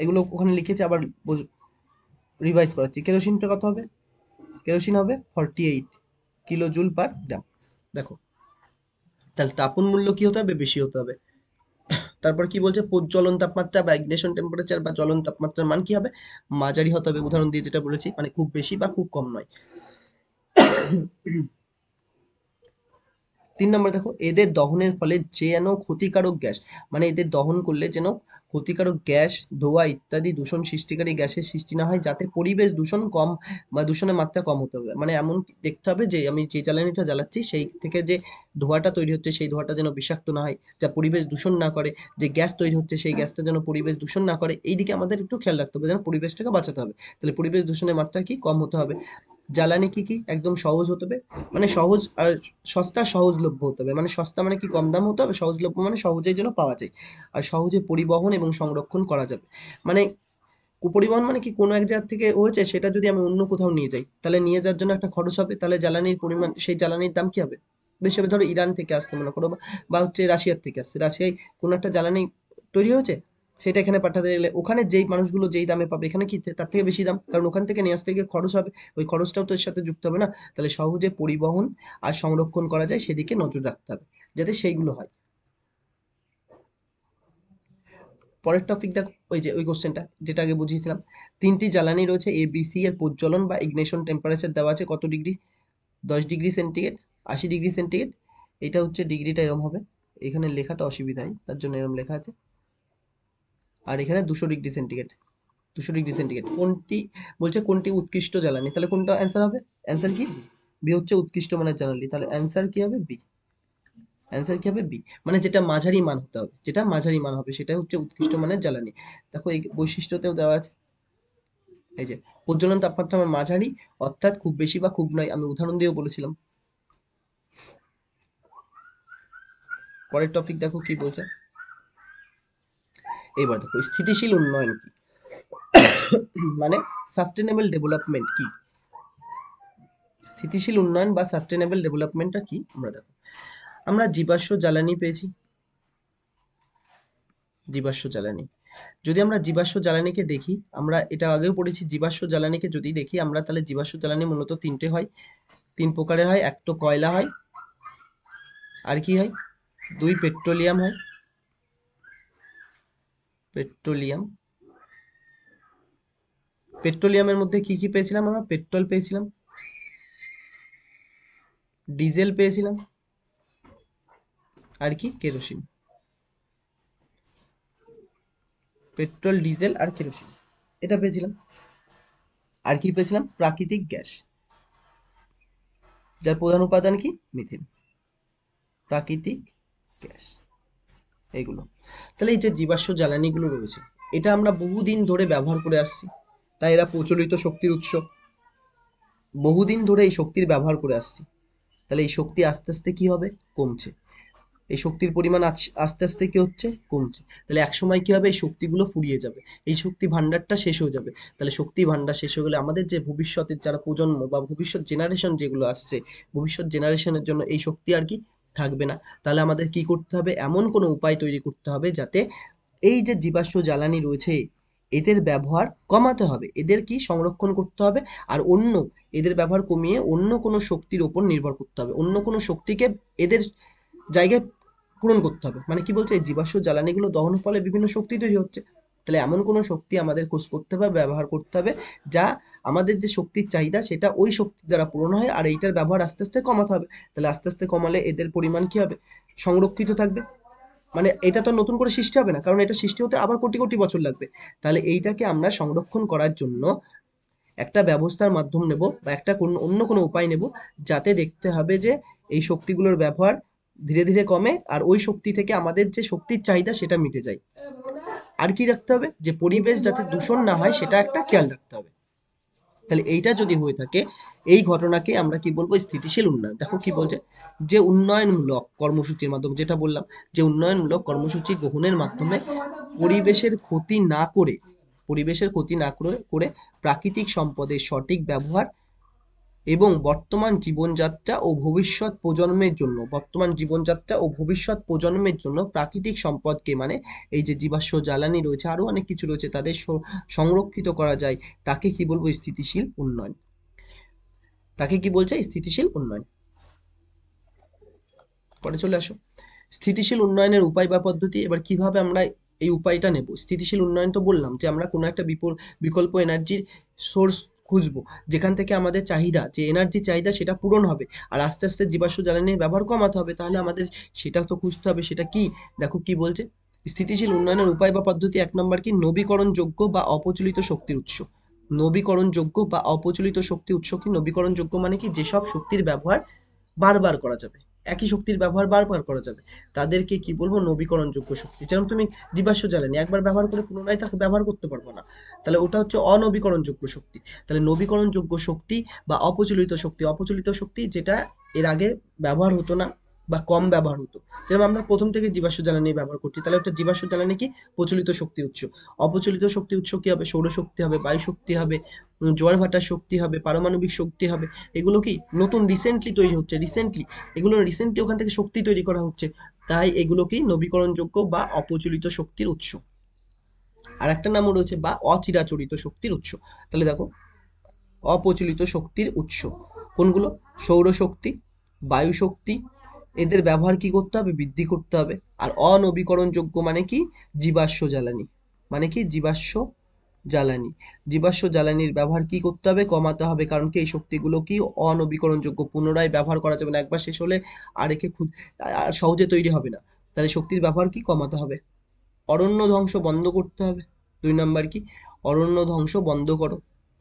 Speaker 1: এগুলো ওখানে লিখেছে, আবার রিভাইজ করাচ্ছি। কেরোসিনটা কত হবে, কেরোসিন হবে 48 কিলো জুল পার গ্রাম। দেখো তাহলে তাপন মূল্য কি হতে হবে, বেশি হতে হবে। তারপর কি বলছে, জ্বলন তাপমাত্রা বা ইগনিশন টেম্পারেচার বা জ্বলন তাপমাত্রার মান কি হবে, মাঝারি হতে হবে। উদাহরণ দিয়ে যেটা বলেছি, মানে খুব বেশি বা খুব কম নয়। 3 নম্বর দেখো, এদের দহনের ফলে যেন ক্ষতিকারক গ্যাস, মানে এদের দহন করলে যেন ক্ষতিকারক গ্যাস, ধোঁয়া ইত্যাদি দূষণ সৃষ্টিকারী গ্যাসের সৃষ্টি না হয়, যাতে পরিবেশ দূষণ কম বা দূষণের মাত্রা কম হতে হবে। মানে এমন দেখতে হবে যে আমি যে জ্বালানিটা জ্বালাচ্ছি সেই থেকে যে ধোঁয়াটা তৈরি হচ্ছে সেই ধোঁয়াটা যেন বিষাক্ত না হয়, যা পরিবেশ দূষণ না করে। যে গ্যাস তৈরি হচ্ছে সেই গ্যাসটা যেন পরিবেশ দূষণ না করে, এই দিকে আমাদের একটু খেয়াল রাখতে হবে, যেন পরিবেশটাকে বাঁচাতে হবে। তাহলে পরিবেশ দূষণের মাত্রা কি, কম হতে হবে। জ্বালানি কি কি, একদম সহজ হতে হবে, মানে সহজ আর সস্তা, সহজলভ্য হতে হবে। মানে সস্তা মানে কি, কম দাম হতে হবে। সহজলভ্য মানে সহজেই যেন পাওয়া যায়, আর সহজে পরিবহন এবং সংরক্ষণ করা যাবে। মানে পরিবহন মানে কি, কোনো এক জায়গা থেকে হয়েছে সেটা যদি আমি অন্য কোথাও নিয়ে যাই, তাহলে নিয়ে যাওয়ার জন্য একটা খরচ হবে, তাহলে জ্বালানির পরিমাণ, সেই জ্বালানির দাম কি হবে, বেশি হবে। ধরো ইরান থেকে আসছে মনে করো, বা হচ্ছে রাশিয়ার থেকে আসছে, রাশিয়ায় কোনো একটা জ্বালানি তৈরি হয়েছে, সেটা এখানে পাঠাতে গেলে ওখানে যেই মানুষগুলো যেই দামে পাবে, এখানে কি তার থেকে বেশি দাম, কারণ ওখান থেকে নিয়ে আসতে গিয়ে খরচ হবে, ওই খরচটাও তো এর সাথে যুক্ত হবে না। তাহলে সহজে পরিবহন আর সংরক্ষণ করা যায় সেদিকে নজর রাখতে হবে, যাতে সেইগুলো হয়। পরের টপিক দেখো, ওই যে ওই কোশ্চেনটা যেটা আগে বুঝিয়েছিলাম, 3টি জ্বালানি রয়েছে এ বি সি, এর প্রজ্বলন বা ইগনিশন টেম্পারেচার দেওয়া আছে কত degree, 10 degree centigrade, 80 degree centigrade. এটা হচ্ছে ডিগ্রিটা এরম হবে, এখানে লেখাটা অসুবিধা হয় তার জন্য এরম লেখা আছে। আর এখানে 200 ডিগ্রি সেন্টিগ্রেড, 200 ডিগ্রি সেন্টিগ্রেড। কোনটি বলছে, কোনটি উৎকৃষ্ট জ্বালানি, তাহলে কোনটা অ্যান্সার হবে, অ্যান্সার কি, বি হচ্ছে উৎকৃষ্ট মানের জ্বালানি। তাহলে অ্যান্সার কি হবে, বি। অ্যান্সার কি হবে, বি। মানে যেটা মাঝারি মান হতে হবে, যেটা মাঝারি মান হবে সেটা হচ্ছে উৎকৃষ্ট মানের জ্বালানি। দেখো এই বৈশিষ্ট্যতেও দেওয়া আছে, এই যে প্রজ্বলন তাপমাত্রা আমার মাঝারি, অর্থাৎ খুব বেশি বা খুব নয়, আমি উদাহরণ দিয়েও বলেছিলাম। পরের টপিক দেখো কি বলছে, এবার দেখো স্থিতিশীল উন্নয়ন কি, মানে সাস্টেনেবল ডেভেলপমেন্ট কি। স্থিতিশীল উন্নয়ন বা সাস্টেনেবল ডেভেলপমেন্টটা কি, আমরা দেখো, আমরা জীবাশ্ম জ্বালানি পেয়েছি, জীবাশ্ম জ্বালানি। যদি আমরা জীবাশ্ম জ্বালানিকে দেখি, আমরা এটা আগেও পড়েছি, জীবাশ্ম জ্বালানিকে যদি দেখি আমরা, তাহলে জীবাশ্ম জ্বালানি মূলত তিনটে হয়, 3 প্রকারের হয়। এক তো কয়লা হয়, আর কি হয়, 2 পেট্রোলিয়াম হয়, পেট্রোলিয়াম। পেট্রোলিয়ামের মধ্যে কি কি পেয়েছিলাম আমরা, পেট্রোল পেয়েছিলাম, ডিজেল পেয়েছিলাম, আর কি, কেরোসিন। পেট্রোল, ডিজেল আর কেরোসিন, এটা পেয়েছিলাম। আর কি পেয়েছিলাম, প্রাকৃতিক গ্যাস, যার প্রধান উপাদান কি, মিথেন, প্রাকৃতিক গ্যাস, এইগুলো। তাহলে এই যে জীবাশ্ম জ্বালানিগুলো রয়েছে, এটা আমরা বহুদিন ধরে ব্যবহার করে আসছি, তাই এরা প্রচলিত শক্তির উৎস, বহুদিন ধরে এই শক্তির ব্যবহার করে আসছি। তাহলে এই শক্তি আস্তে আস্তে কি হবে, কমছে। এই শক্তির পরিমাণ আস্তে আস্তে কি হচ্ছে, কমছে। তাহলে একসময় কি হবে, এই শক্তিগুলো ফুরিয়ে যাবে, এই শক্তি ভান্ডারটা শেষ হয়ে যাবে। তাহলে শক্তি ভান্ডার শেষ হয়ে গেলে আমাদের যে ভবিষ্যতের যারা প্রজন্ম বা ভবিষ্যৎ জেনারেশন যেগুলো আসছে, ভবিষ্যৎ জেনারেশনের জন্য এই শক্তি আর কি থাকবে না। তাহলে আমাদের কি করতে হবে, এমন কোনো উপায় তৈরি করতে হবে যাতে এই যে জীবাশ্ম জ্বালানি রয়েছে এদের ব্যবহার কমাতে হবে, এদের কি সংরক্ষণ করতে হবে। আর এদের ব্যবহার কমিয়ে অন্য কোনো শক্তির উপর নির্ভর করতে হবে, অন্য কোনো শক্তিকে এদের জায়গায় পূরণ করতে হবে। মানে কি বলছে, এই জীবাশ্ম জ্বালানিগুলো দহনের ফলে বিভিন্ন শক্তি তৈরি হচ্ছে, তাহলে এমন কোনো শক্তি আমাদের খোঁজ করতে হবে, ব্যবহার করতে হবে, যা আমাদের যে শক্তির চাহিদা সেটা ওই শক্তির দ্বারা পূরণ হয়, আর এইটার ব্যবহার আস্তে আস্তে কমাতে হবে। তাহলে আস্তে আস্তে কমালে এদের পরিমাণ কি হবে, সংরক্ষিত থাকবে। মানে এটা তো নতুন করে সৃষ্টি হবে না, কারণ এটা সৃষ্টি হতে আবার কোটি কোটি বছর লাগবে। তাহলে এইটাকে আমরা সংরক্ষণ করার জন্য একটা ব্যবস্থার মাধ্যম নেব, বা একটা অন্য কোনো উপায় নেব, যাতে দেখতে হবে যে এই শক্তিগুলোর ব্যবহার ধীরে ধীরে কমে, আর ওই শক্তি থেকে আমাদের যে শক্তির চাহিদা সেটা মিটে যায়। আর কি রাখতে হবে, যে পরিবেশ যাতে দূষণ না হয় সেটা একটা খেয়াল রাখতে হবে। তাহলে এইটা যদি হয়ে থাকে, এই ঘটনাকে আমরা কি বলবো, স্থিতিশীল উন্নয়ন। দেখো কি বলছে, যে উন্নয়নমূলক কর্মসূচির মাধ্যমে, যেটা বললাম, যে উন্নয়নমূলক কর্মসূচি গ্রহণের মাধ্যমে পরিবেশের ক্ষতি না করে, পরিবেশের ক্ষতি না করে করে প্রাকৃতিক সম্পদের সঠিক ব্যবহার এবং বর্তমান জীবনযাত্রা ও ভবিষ্যৎ প্রজন্মের জন্য প্রাকৃতিক সম্পদকে, মানে এই যে জীবাশ্ম জ্বালানি রয়েছে আরো অনেক কিছু রয়েছে, তাদের সংরক্ষিত করা যায়, তাকে কি বলবো? স্থিতিশীল উন্নয়ন। তাকে কি বলছে? স্থিতিশীল উন্নয়ন। পরে চলে আসো স্থিতিশীল উন্নয়নের উপায় বা পদ্ধতি। এবার কিভাবে আমরা এই উপায়টা নেব? স্থিতিশীল উন্নয়ন তো বললাম যে আমরা কোনো একটা বিকল্প এনার্জির সোর্স খুঁজবো, যেখান থেকে আমাদের চাহিদা, যে এনার্জি চাহিদা, সেটা পূরণ হবে, আর আস্তে আস্তে জীবাশ্ম জ্বালানির ব্যবহার কমাতে হবে। তাহলে আমাদের সেটা তো খুঁজতে হবে, সেটা কি? দেখো কি বলছে, স্থিতিশীল উন্নয়নের উপায় বা পদ্ধতি 1 নম্বর কি? নবীকরণযোগ্য বা অপচলিত শক্তির উৎস। নবীকরণযোগ্য বা অপচলিত শক্তি উৎস কি? নবীকরণযোগ্য মানে কি? যেসব শক্তির ব্যবহার বারবার করা যাবে, একই শক্তির ব্যবহার বারবার করা যাবে, তাদেরকে কি বলবো? নবীকরণযোগ্য শক্তি। যেমন তুমি জীবাশ্ম জ্বালানি একবার ব্যবহার করে পুনরায় তাকে ব্যবহার করতে পারবো না, তাহলে ওটা হচ্ছে অনবীকরণযোগ্য শক্তি। তাহলে নবীকরণযোগ্য শক্তি বা অপচলিত শক্তি। অপচলিত শক্তি যেটা এর আগে ব্যবহার হতো না বা কম ব্যবহার হতো, যেমন আমরা প্রথম থেকে জীবাশ্ম জ্বালানি ব্যবহার করছি, তাহলে ওটা জীবাশ্ম জ্বালানি কি? প্রচলিত শক্তির উৎস। অপচলিত শক্তির উৎস কি হবে? সৌরশক্তি হবে, বায়ু শক্তি হবে, জোয়ার ভাটার শক্তি হবে, পারমাণবিক শক্তি হবে। এগুলো কি নতুন রিসেন্টলি তৈরি হচ্ছে, রিসেন্টলি ওখান থেকে শক্তি তৈরি করা হচ্ছে, তাই এগুলো কি? নবীকরণযোগ্য বা অপচলিত শক্তির উৎস। আর একটা নামও রয়েছে বা অচিরাচরিত শক্তির উৎস। তাহলে দেখো, অপ্রচলিত শক্তির উৎস কোনগুলো? সৌরশক্তি, বায়ু শক্তি, এদের ব্যবহার কি করতে হবে? বৃদ্ধি করতে হবে। আর অনবীকরণযোগ্য মানে কি? জীবাশ্ম জ্বালানি। মানে কি? জ্বালানি জীবাশ্ম জ্বালানির ব্যবহার কি করতে হবে? কমাতে হবে। কারণ কি? এই শক্তিগুলো কি? অনবীকরণযোগ্য, পুনরায় ব্যবহার করা যাবে না, একবার শেষ হলে আর একে আর সহজে তৈরি হবে না। তাহলে শক্তির ব্যবহার কি? কমাতে হবে। অরণ্য ধ্বংস বন্ধ করতে হবে। 2 নম্বর কি? অরণ্য ধ্বংস বন্ধ করো।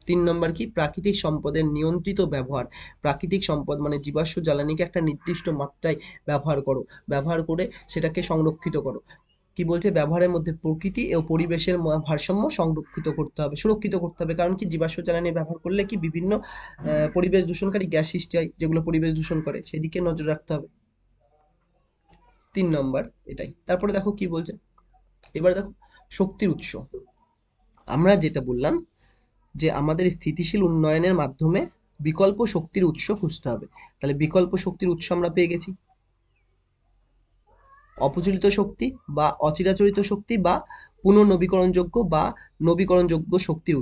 Speaker 1: 3 নম্বর কি? প্রাকৃতিক সম্পদের নিয়ন্ত্রিত ব্যবহার। প্রাকৃতিক সম্পদ মানে জীবাশ্ম জ্বালানিকে একটা নির্দিষ্ট মাত্রায় ব্যবহার করো, ব্যবহার করে সেটাকে সংরক্ষিত করো। কি বলছে? ব্যবহারের মধ্যে প্রকৃতি ও পরিবেশের ভারসাম্য সংরক্ষিত করতে হবে, সুরক্ষিত করতে হবে। কারণ কি? জীবাশ্ম জ্বালানি ব্যবহার করলে কি বিভিন্ন পরিবেশ দূষণকারী গ্যাস সৃষ্টি হয়, যেগুলো পরিবেশ দূষণ করে, সেদিকে নজর রাখতে হবে। 3 নম্বর এটাই। তারপরে দেখো কি বলছে, এবার দেখো শক্তির উৎস। আমরা যেটা বললাম যে আমাদের স্থিতিশীল উন্নয়নের মাধ্যমে বিকল্প শক্তির উৎস খুঁজতে হবে। তাহলে বিকল্প শক্তির উৎস আমরা পেয়ে গেছি, অপচলিত শক্তি বা অচিরাচরিত শক্তি বা পুনর্নবীকরণযোগ্য বা নবীকরণযোগ্য শক্তির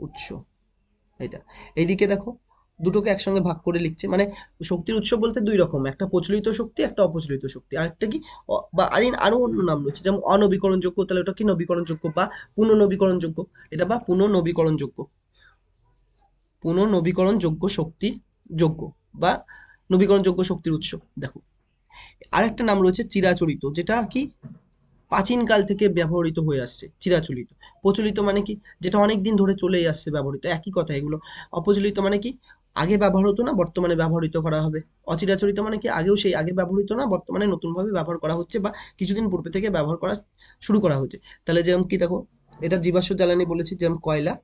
Speaker 1: উৎস এটা। এইদিকে দেখো, দুটোকে একসঙ্গে ভাগ করে লিখছে, মানে শক্তির উৎস বলতে 2 রকম, একটা প্রচলিত শক্তি, একটা অপ্রচলিত শক্তি, আরেকটা কি? বা আরো অন্য নাম রয়েছে, যেমন অনবীকরণযোগ্য, তাহলে ওটা কি? নবীকরণযোগ্য বা পুনর্নবীকরণযোগ্য। এটা বা পুনর্নবীকরণযোগ্য যোগ্য বা নবীকরণযোগ্য শক্তির উৎস। দেখো, আরেকটা নাম রয়েছে চিরাচরিত, যেটা কি? প্রাচীনকাল থেকে ব্যবহৃত হয়ে আসছে, চিরাচরিত। প্রচলিত মানে কি? যেটা অনেক দিন ধরে চলেই আসছে ব্যবহৃত, একই কথা এগুলো। অপ্রচলিত মানে কি? আগে ব্যবহার হতো না, বর্তমানে ব্যবহৃত করা হবে। অচিরাচরিত মানে কি? আগেও সেই আগে ব্যবহৃত না, বর্তমানে নতুনভাবে ব্যবহার করা হচ্ছে বা কিছুদিন পূর্বে থেকে ব্যবহার করা শুরু করা হচ্ছে। তাহলে যেমন কি দেখো, এটা জীবাশ্ম জ্বালানি বলেছি, যেমন কয়লা।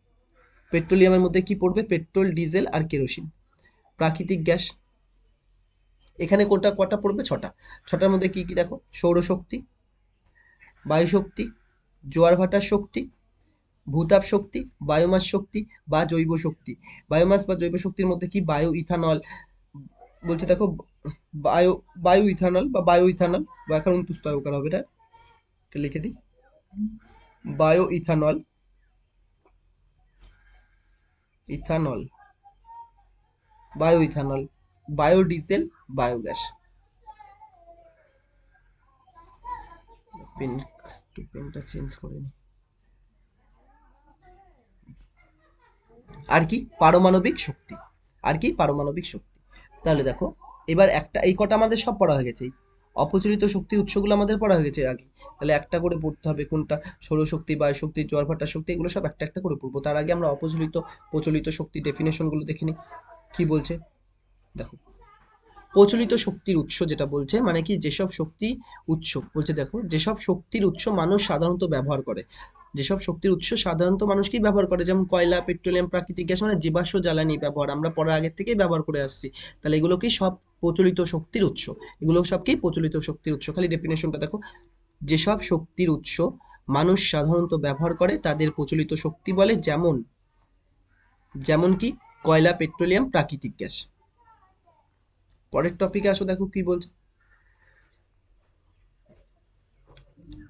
Speaker 1: পেট্রোলিয়ামের মধ্যে কি পড়বে? পেট্রোল, ডিজেল আর কেরোসিন। প্রাকৃতিক গ্যাস, এখানে কটা কটা পড়বে? 6টা। 6টার মধ্যে কি কি দেখো? সৌরশক্তি, বায়ু শক্তি, জোয়ার ভাটার শক্তি, ভূতাপ শক্তি, বায়োমাস শক্তি বা জৈব শক্তি। বায়োমাস বা জৈব শক্তির মধ্যে কি? বায়ো ইথানল বলছে, দেখো, বায়ো বায়ু ইথানল বা বা এখন 29 তয়কার হবে, এটা লিখে দিই। Bio ethanol, ethanol, bio ethanol, biodiesel, biogas. পেনটা চেঞ্জ করে নি। আর কি? পারমাণবিক শক্তি। আর কি? পারমাণবিক শক্তি। তাহলে দেখো, এবার একটা, এই কটা আমাদের সব পড়া হয়ে গেছে। অপচলিত শক্তির উৎসগুলো আমাদের পড়া হয়ে গেছে আগে। তাহলে একটা করে পড়তে হবে, কোনটা? সৌরশক্তি, বায়ু শক্তি, জোয়ার ভাটার শক্তি, এগুলো সব একটা একটা করে পড়বো। তার আগে আমরা অপচলিত, প্রচলিত শক্তি ডেফিনেশন গুলো দেখে নিই কি বলছে। দেখো, প্রচলিত শক্তির উৎস যেটা বলছে, মানে কি? যেসব শক্তি উৎস বলছে, দেখো, যেসব শক্তির উৎস মানুষ সাধারণত ব্যবহার করে, যেসব শক্তির উৎস সাধারণত মানুষ কি ব্যবহার করে, যেমন কয়লা, পেট্রোলিয়াম, প্রাকৃতিক গ্যাস, মানে জীবাশ্ম জ্বালানি ব্যবহার আমরা পড়ার আগের থেকেই ব্যবহার করে আসছি। তাহলে এগুলো কি? সব প্রচলিত শক্তির উৎস। এগুলো সব কি? প্রচলিত শক্তির উৎস। খালি ডেফিনেশনটা দেখো, যেসব শক্তির উৎস মানুষ সাধারণত ব্যবহার করে তাদের প্রচলিত শক্তি বলে। যেমন যেমন কি? কয়লা, পেট্রোলিয়াম, প্রাকৃতিক গ্যাস। পরের টপিকে আসো, দেখো কি বলছে।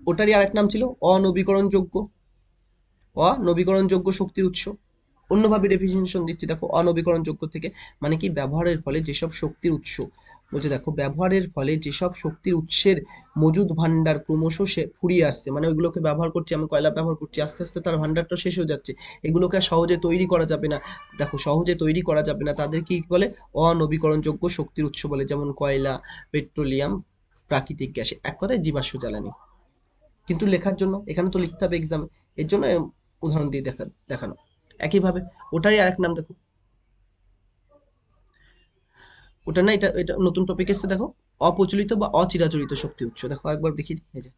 Speaker 1: ওটারই আরেক নাম ছিল অনবীকরণযোগ্য। অনবীকরণযোগ্য শক্তির উৎস। অন্যভাবে ডেফিনিশন দিচ্ছি, দেখো অনবীকরণযোগ্য থেকে মানে কি, ব্যবহারের ফলে যেসব শক্তির উৎস, বলছে দেখো ব্যবহারের ফলে যেসব শক্তির উৎসের মজুদ ভান্ডার ক্রমশ সে ফুরিয়ে আসছে, মানে ওইগুলোকে ব্যবহার করছি, আমি কয়লা ব্যবহার করছি, আস্তে আস্তে তার ভান্ডারটা শেষ হয়ে যাচ্ছে, এগুলোকে আর সহজে তৈরি করা যাবে না। দেখো সহজে তৈরি করা যাবে না, তাদের কি বলে, অনবীকরণযোগ্য শক্তির উৎস বলে, যেমন কয়লা, পেট্রোলিয়াম, প্রাকৃতিক গ্যাস, এক কথায় জীবাশ্ম জ্বালানি। কিন্তু লেখার জন্য এখানে তো লিখতে হবে এক্সামে, এর জন্য উদাহরণ দিয়ে দেখানো। একইভাবে ওটারই আরেক নাম দেখো, ওটা না, এটা এটা নতুন টপিক এসেছে দেখো, অপ্রচলিত বা অচিরাচরিত শক্তি উৎস। দেখো একবার দেখিয়ে দিই, এই যে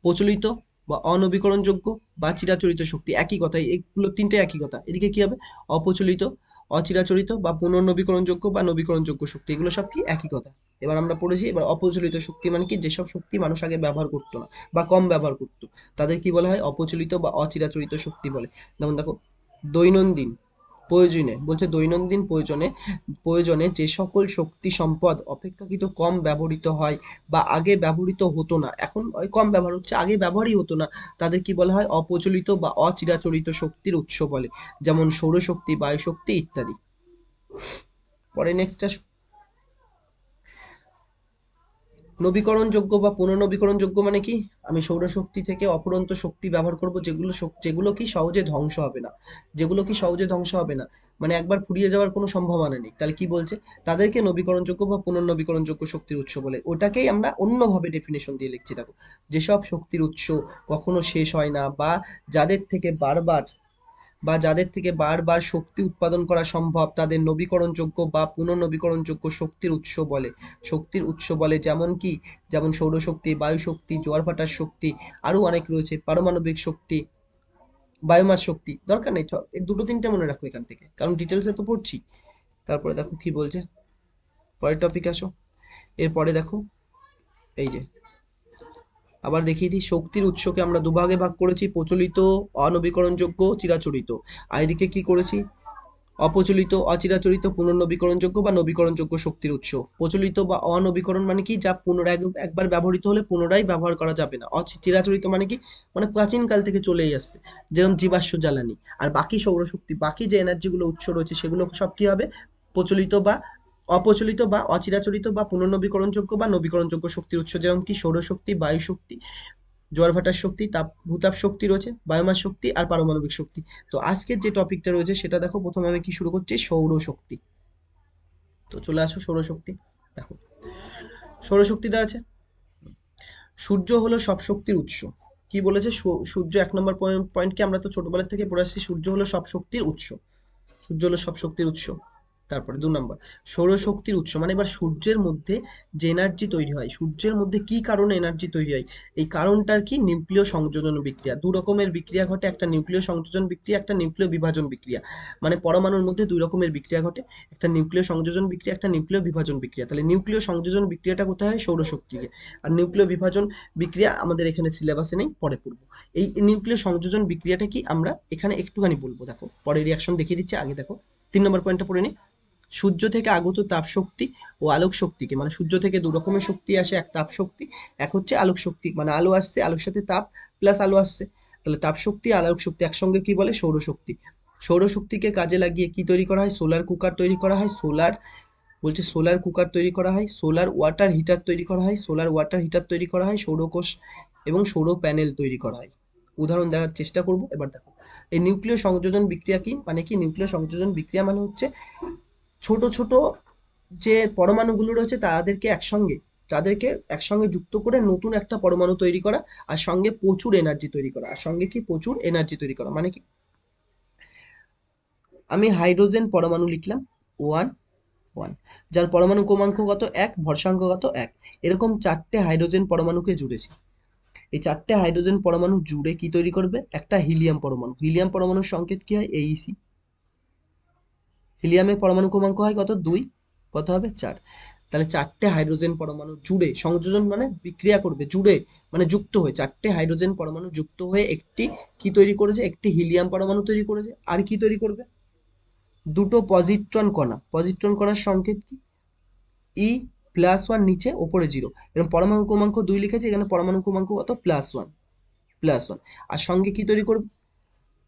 Speaker 1: প্রচলিত বা অনবীকরণযোগ্য বা চিরাচরিত শক্তি, একই কথা, এগুলো তিনটে একই কথা। এদিকে কি হবে, অপ্রচলিত, অচিরাচরিত বা পুনর্নবীকরণযোগ্য বা নবীকরণযোগ্য শক্তি, এগুলো সব কি একই কথা। এবার আমরা পড়েছি, এবার অপ্রচলিত শক্তি মানে কি, যেসব শক্তি মানুষ আগে ব্যবহার করতো না বা কম ব্যবহার করতো, তাদের কি বলা হয়, অপ্রচলিত বা অচিরাচরিত শক্তি বলে। যেমন দেখো, দৈনন্দিন প্রয়োজনে, বলছে দৈনন্দিন প্রয়োজনে প্রয়োজনে যে সকল শক্তি সম্পদ অপেক্ষাকৃত কম ব্যবহৃত হয় বা আগে ব্যবহৃত হতো না, এখন ওই কম ব্যবহার হচ্ছে, আগে ব্যবহারই হতো না, তাদের কি বলা হয়, অপ্রচলিত বা অচিরাচরিত শক্তির উৎস বলে, যেমন সৌরশক্তি, বায়ুশক্তি ইত্যাদি। পরে নেক্সট আসো, নবীকরণযোগ্য বা পুনর্নবীকরণযোগ্য মানে কি, আমি সৌরশক্তি থেকে অফুরন্ত শক্তি ব্যবহার করব, যেগুলো কি সহজে ধ্বংস হবে না, যেগুলো কি সহজে ধ্বংস হবে না, মানে একবার ফুরিয়ে যাওয়ার কোনো সম্ভাবনা নেই, তাহলে কি বলছে, তাদেরকে নবীকরণযোগ্য বা পুনর্নবীকরণযোগ্য শক্তির উৎস বলে। ওটাকেই আমরা অন্যভাবে ডেফিনেশন দিয়ে লিখছি, দেখো যেসব শক্তির উৎস কখনো শেষ হয় না যাদের থেকে বারবার যাদের থেকে বারবার শক্তি উৎপাদন করা সম্ভব, তাদের নবীকরণযোগ্য বা পুনর্নবীকরণযোগ্য শক্তির উৎস বলে। শক্তির উৎস বলে, যেমন কি, যেমন সৌরশক্তি, বায়ুশক্তি, জোয়ার ভাটার শক্তি, আরো অনেক রয়েছে, পারমাণবিক শক্তি, বায়োমাস শক্তি। দরকার নেই, এই দুটো তিনটে মনে রাখো এখান থেকে, কারণ ডিটেলসে তো পড়ছি। তারপরে দেখো কি বলছে, পরের টপিক আসো। এরপরে দেখো, এই যে আবার দেখিয়ে দিই, শক্তির উৎসকে আমরা দুভাগে ভাগ করেছি, প্রচলিত, অনবীকরণযোগ্য, চিরাচরিত। আর এদিকে কি করেছি, অপ্রচলিত, অচিরাচরিত, পুনর্নবীকরণযোগ্য বা নবীকরণযোগ্য শক্তির উৎস। প্রচলিত বা অনবীকরণ মানে কি, যা পুনরায় একবার ব্যবহৃত হলে পুনরায় ব্যবহার করা যাবে না। চিরাচরিত মানে কি, মানে প্রাচীনকাল থেকে চলেই আসছে, যেরকম জীবাশ্ম জ্বালানি। আর বাকি সৌরশক্তি, বাকি যে এনার্জিগুলো উৎস রয়েছে, সেগুলো সব কি হবে, প্রচলিত বা অপ্রচলিত বা অচিরাচরিত বা পুনর্নবীকরণযোগ্য বা নবীকরণযোগ্য শক্তির উৎস, যেমন কি সৌরশক্তি, বায়ুশক্তি, জোয়ার ভাটার শক্তি, ভূতাপ শক্তি রয়েছে, বায়োমাস শক্তি আর পারমাণবিক শক্তি। তো আজকের যে টপিকটা রয়েছে সেটা দেখো, প্রথমে আমি কি শুরু করছি, সৌরশক্তি। তো চলে আসো সৌরশক্তি। দেখো সৌরশক্তি দেওয়া আছে, সূর্য হলো সব শক্তির উৎস। কি বলেছে, সূর্য, এক নম্বর পয়েন্ট কি, আমরা তো ছোটবেলা থেকে পড়ে আসছি, সূর্য হলো সব শক্তির উৎস। সূর্য হলো সব শক্তির উৎস। তারপরে 2 নম্বর, সৌরশক্তির উৎস মানে, এবার সূর্যের মধ্যে যে এনার্জি তৈরি হয়, সূর্যের মধ্যে কি কারণে এনার্জি তৈরি হয়, এই কারণটার কি, নিউক্লিয় সংযোজন বিক্রিয়া। 2 রকমের বিক্রিয়া ঘটে, একটা নিউক্লিয় সংযোজন বিক্রিয়া, একটা নিউক্লিয় বিভাজন বিক্রিয়া। মানে পরমাণুর মধ্যে 2 রকমের বিক্রিয়া ঘটে, একটা নিউক্লিয় সংযোজন বিক্রিয়া, একটা নিউক্লিয় বিভাজন বিক্রিয়া। তাহলে নিউক্লিয় সংযোজন বিক্রিয়াটা কোথায় হয়, সৌরশক্তিকে। আর নিউক্লিয় বিভাজন বিক্রিয়া আমাদের এখানে সিলেবাসে নেই, পরে পড়বো। এই নিউক্লিয় সংযোজন বিক্রিয়াটা কি, আমরা এখানে একটুখানি বলবো, দেখো পরে রিয়াকশন দেখিয়ে দিচ্ছে, আগে দেখো 3 নম্বর পয়েন্টটা পড়ে নিই। সূর্য থেকে আগত তাপ শক্তি ও আলোক শক্তিকে, মানে সূর্য থেকে 2 রকমের শক্তি আসে, এক তাপ শক্তি, এক হচ্ছে আলোক শক্তি, মানে আলো আসছে, আলোর সাথে তাপ প্লাস আলো আসছে, তাহলে তাপ শক্তি আলোক শক্তি একসঙ্গে কি বলে, সৌরশক্তি। সৌরশক্তিকে কাজে লাগিয়ে কি তৈরি করা হয়, সোলার কুকার তৈরি করা হয়, বলছে সোলার কুকার তৈরি করা হয়, সোলার ওয়াটার হিটার তৈরি করা হয়, সোলার ওয়াটার হিটার তৈরি করা হয়, সৌরকোষ এবং সৌর প্যানেল তৈরি করা হয়। উদাহরণ দেওয়ার চেষ্টা করব। এবার দেখো, এই নিউক্লিয় সংযোজন বিক্রিয়া কি, মানে কি, নিউক্লিয় সংযোজন বিক্রিয়া মানে হচ্ছে ছোট ছোট যে পরমাণুগুলো রয়েছে তাদেরকে একসঙ্গে যুক্ত করে নতুন একটা পরমাণু তৈরি করা, আর সঙ্গে প্রচুর এনার্জি তৈরি করা, আর সঙ্গে কি, প্রচুর এনার্জি তৈরি করা। মানে কি, আমি হাইড্রোজেন পরমাণু লিখলাম, ওয়ান ওয়ান, যার পরমাণু ক্রমাঙ্ক কত, 1, ভরসাঙ্ক কত, 1। এরকম 4টে হাইড্রোজেন পরমাণুকে জুড়েছি। এই 4টে হাইড্রোজেন পরমাণু জুড়ে কি তৈরি করবে, একটা হিলিয়াম পরমাণু। হিলিয়াম পরমাণুর সংকেত কি হয়, এইসি। হিলিয়ামের পরমাণু ক্রমাঙ্ক হয় কত, 2, কত হবে, 4। তাহলে 4টে হাইড্রোজেন পরমাণু জুড়ে, সংযোজন মানে বিক্রিয়া করবে, জুড়ে মানে যুক্ত হয়ে, 4টে হাইড্রোজেন পরমাণু যুক্ত হয়ে একটি কি তৈরি করেছে, একটি হিলিয়াম পরমাণু তৈরি করেছে। আর কি তৈরি করবে, দুটো পজিট্রন কণা, পজিট্রন কণার সংকেত কি? E+1 নিচে, ওপরে 0। এরকম পরমাণু ক্রমাঙ্ক 2 লিখেছি, এখানে পরমাণু ক্রমাঙ্ক কত? +1। আর সঙ্গে কি তৈরি করবে?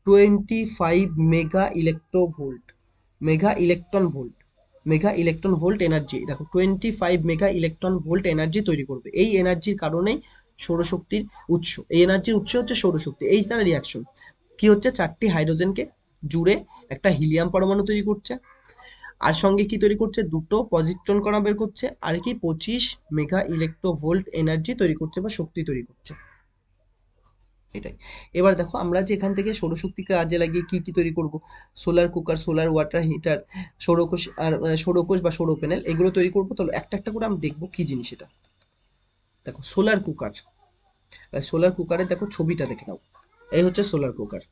Speaker 1: 25 mega electronvolt, mega electron volt energy. দেখো 25 মেগা ইলেকট্রন ভোল্ট এনার্জি তৈরি করবে। এই এনার্জির কারণেই সৌরশক্তির উৎস, এই এনার্জির উৎস হচ্ছে সৌরশক্তি। এই তার রিয়াকশন কি হচ্ছে? 4টি হাইড্রোজেনকে জুড়ে একটা হিলিয়াম পরমাণু তৈরি করছে, আর সঙ্গে কি তৈরি করছে? দুটো পজিট্রন কণা বের করছে, আর কি 25 মেগা ইলেকট্রোভোল্ট এনার্জি তৈরি করছে বা শক্তি তৈরি করছে। এটাই। এবার দেখো আমরা যে এখান থেকে সৌরশক্তিকে কাজে লাগিয়ে কি কি তৈরি করব? Solar cooker, solar water heater, সৌরকোষ, আর সৌরকোষ বা সৌর প্যানেল, এগুলো তৈরি করবো। তাহলে একটা একটা করে আমরা দেখবো কি জিনিস এটা। দেখো সোলার কুকার, সোলার কুকারের দেখো ছবিটা দেখে নাও। এই হচ্ছে সোলার কুকার।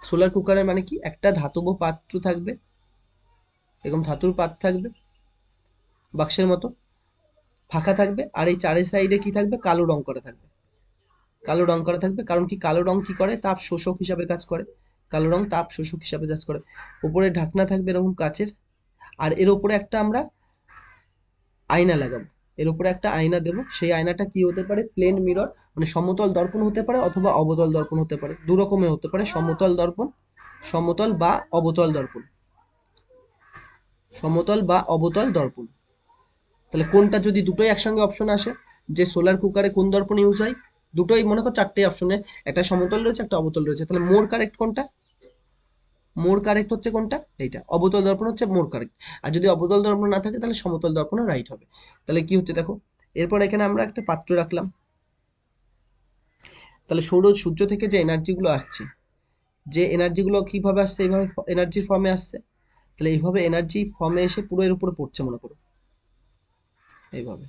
Speaker 1: সোলার কুকারের মানে কি? একটা ধাতব পাত্র থাকবে, এরকম ধাতুর পাত্র থাকবে বাক্সের মতো, ফাঁকা থাকবে, আর এই চারের সাইডে কি থাকবে? কালো রং করা থাকবে, কালো রং করা থাকবে। কারণ কি? কালো রং কি করে? তাপ শোষক হিসাবে কাজ করে। কালো রং তাপ শোষক হিসাবে কাজ করে। উপরে ঢাকনা থাকবে এরকম কাচের, আর এর উপরে একটা আমরা আয়না লাগাবো, এর উপরে একটা আয়না দেবো। সেই আয়নাটা কি হতে পারে? প্লেন মিরর, মানে সমতল দর্পণ হতে পারে অথবা অবতল দর্পণ হতে পারে, দু রকমের হতে পারে। সমতল দর্পণ, সমতল বা অবতল দর্পণ, সমতল বা অবতল দর্পণ। তাহলে কোনটা, যদি দুটোই একসঙ্গে অপশন আসে যে সোলার কুকারে কোন দর্পণ ইউজ হয়, দুটোই মনে করো, চারটে অপশনে একটা সমতল রয়েছে, একটা অবতল রয়েছে, তাহলে মোর কারেক্ট কোনটা? মোর কারেক্ট হচ্ছে কোনটা? এইটা, অবতল দর্পণ হচ্ছে মোর কারেক্ট। আর যদি অবতল দর্পণ না থাকে তাহলে সমতল দর্পণ রাইট হবে। তাহলে কি হচ্ছে দেখো, এরপর এখানে আমরা একটা পাত্র রাখলাম। তাহলে সূর্য থেকে যে এনার্জিগুলো আসছে, যে এনার্জিগুলো কিভাবে আসছে? এইভাবে এনার্জির ফর্মে আসছে। তাহলে এইভাবে এনার্জি ফর্মে এসে পুরো এর উপরে পড়ছে মনে করো, এইভাবে।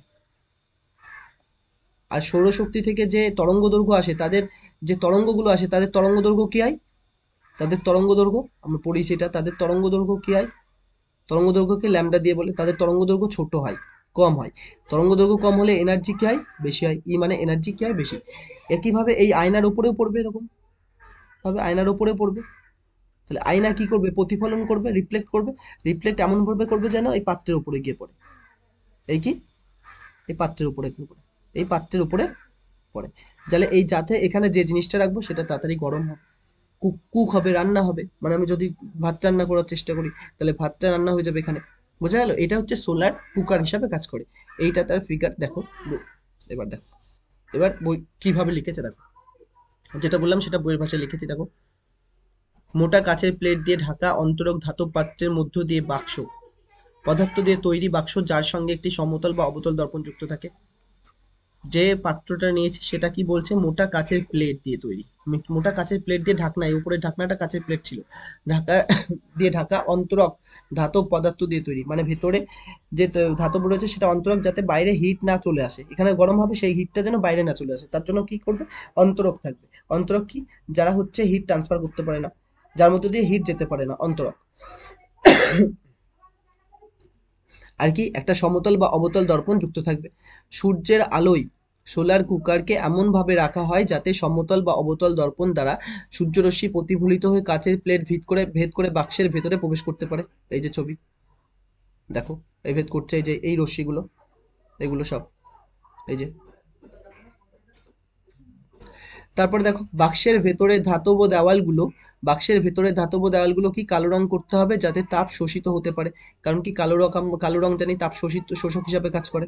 Speaker 1: আর সৌরশক্তি থেকে যে তরঙ্গ দৈর্ঘ্য আসে, তাদের যে তরঙ্গগুলো আসে, তাদের তরঙ্গ দৈর্ঘ্য কি হয়? তাদের তরঙ্গ দৈর্ঘ্য আমরা পড়ি সেটা, তাদের তরঙ্গ দৈর্ঘ্য কি হয়? তরঙ্গ দৈর্ঘ্যকে ল্যামডা দিয়ে বলে। তাদের তরঙ্গ দৈর্ঘ্য ছোট হয়, কম হয়। তরঙ্গ দৈর্ঘ্য কম হলে এনার্জি কি হয়? বেশি হয়। ই মানে এনার্জি কি হয়? বেশি। একইভাবে এই আয়নার উপরেও পড়বে, এরকম ভাবে আয়নার উপরে পড়বে। তাহলে আয়না কি করবে? প্রতিফলন করবে, রিফ্লেক্ট করবে। রিফ্লেক্ট এমন ভাবে করবে যেন এই পাত্রের উপরে গিয়ে পড়ে। এই কি? এই পাত্রের উপরে গিয়ে পড়ে, এই পাত্রের উপরে পড়ে। তাহলে এই যাতে এখানে যে জিনিসটা রাখবো সেটা তাড়াতাড়ি গরম হবে, কুক হবে, রান্না হবে। মানে আমি যদি ভাত রান্না করার চেষ্টা করি, তাহলে ভাতটা রান্না হয়ে যাবে এখানে। বোঝা গেল? এটা হচ্ছে সোলার কুকার হিসাবে কাজ করে। এইটা তার ফিগার দেখো। এবার দেখো, এবার বই কিভাবে লিখেছে দেখো। যেটা বললাম সেটা বইয়ের ভাষায় লিখেছি দেখো। মোটা কাচের প্লেট দিয়ে ঢাকা অন্তরক ধাতব পাত্রের মধ্য দিয়ে বাক্স, পদার্থ দিয়ে তৈরি বাক্স, যার সঙ্গে একটি সমতল বা অবতল দর্পণ যুক্ত থাকে। যে পাত্রটা নিয়েছি সেটা কি বলছে? মোটা কাচের প্লেট দিয়ে তৈরি। মোটা কাচের প্লেট দিয়ে ঢাকনা, এই উপরে ঢাকনাটা কাচের প্লেট ছিল, ঢাকা দিয়ে ঢাকা অন্তরক ধাতব পদার্থ দিয়ে তৈরি। মানে ভেতরে যে ধাতব রয়েছে সেটা অন্তরক, যাতে বাইরে হিট না চলে আসে, এখানে গরম হবে সেই হিটটা যেন বাইরে না চলে আসে, তার জন্য কি করবে? অন্তরক থাকবে। অন্তরক কি? যারা হচ্ছে হিট ট্রান্সফার করতে পারে না, যার মধ্যে দিয়ে হিট যেতে পারে না, অন্তরক। আর কি একটা সমতল বা অবতল দর্পণ যুক্ত থাকবে। সূর্যের আলোয় সোলার কুকারকে এমনভাবে রাখা হয় যাতে সমতল বা অবতল দর্পণ দ্বারা সূর্যরশ্মি প্রতিফলিত হয়ে কাচের প্লেট ভেদ করে বাক্সের ভেতরে প্রবেশ করতে পারে। এই যে ছবি দেখো, এই ভেদ করছে, এই যে এই রশ্মিগুলো, এগুলো সব, এই যে। তারপরে দেখো বাক্সের ভেতরে ধাতব দেওয়ালগুলো কি কালো রং করতে হবে যাতে তাপ শোষিত হতে পারে। কারণ কি? কালো রং জানি তাপ শোষক হিসাবে কাজ করে।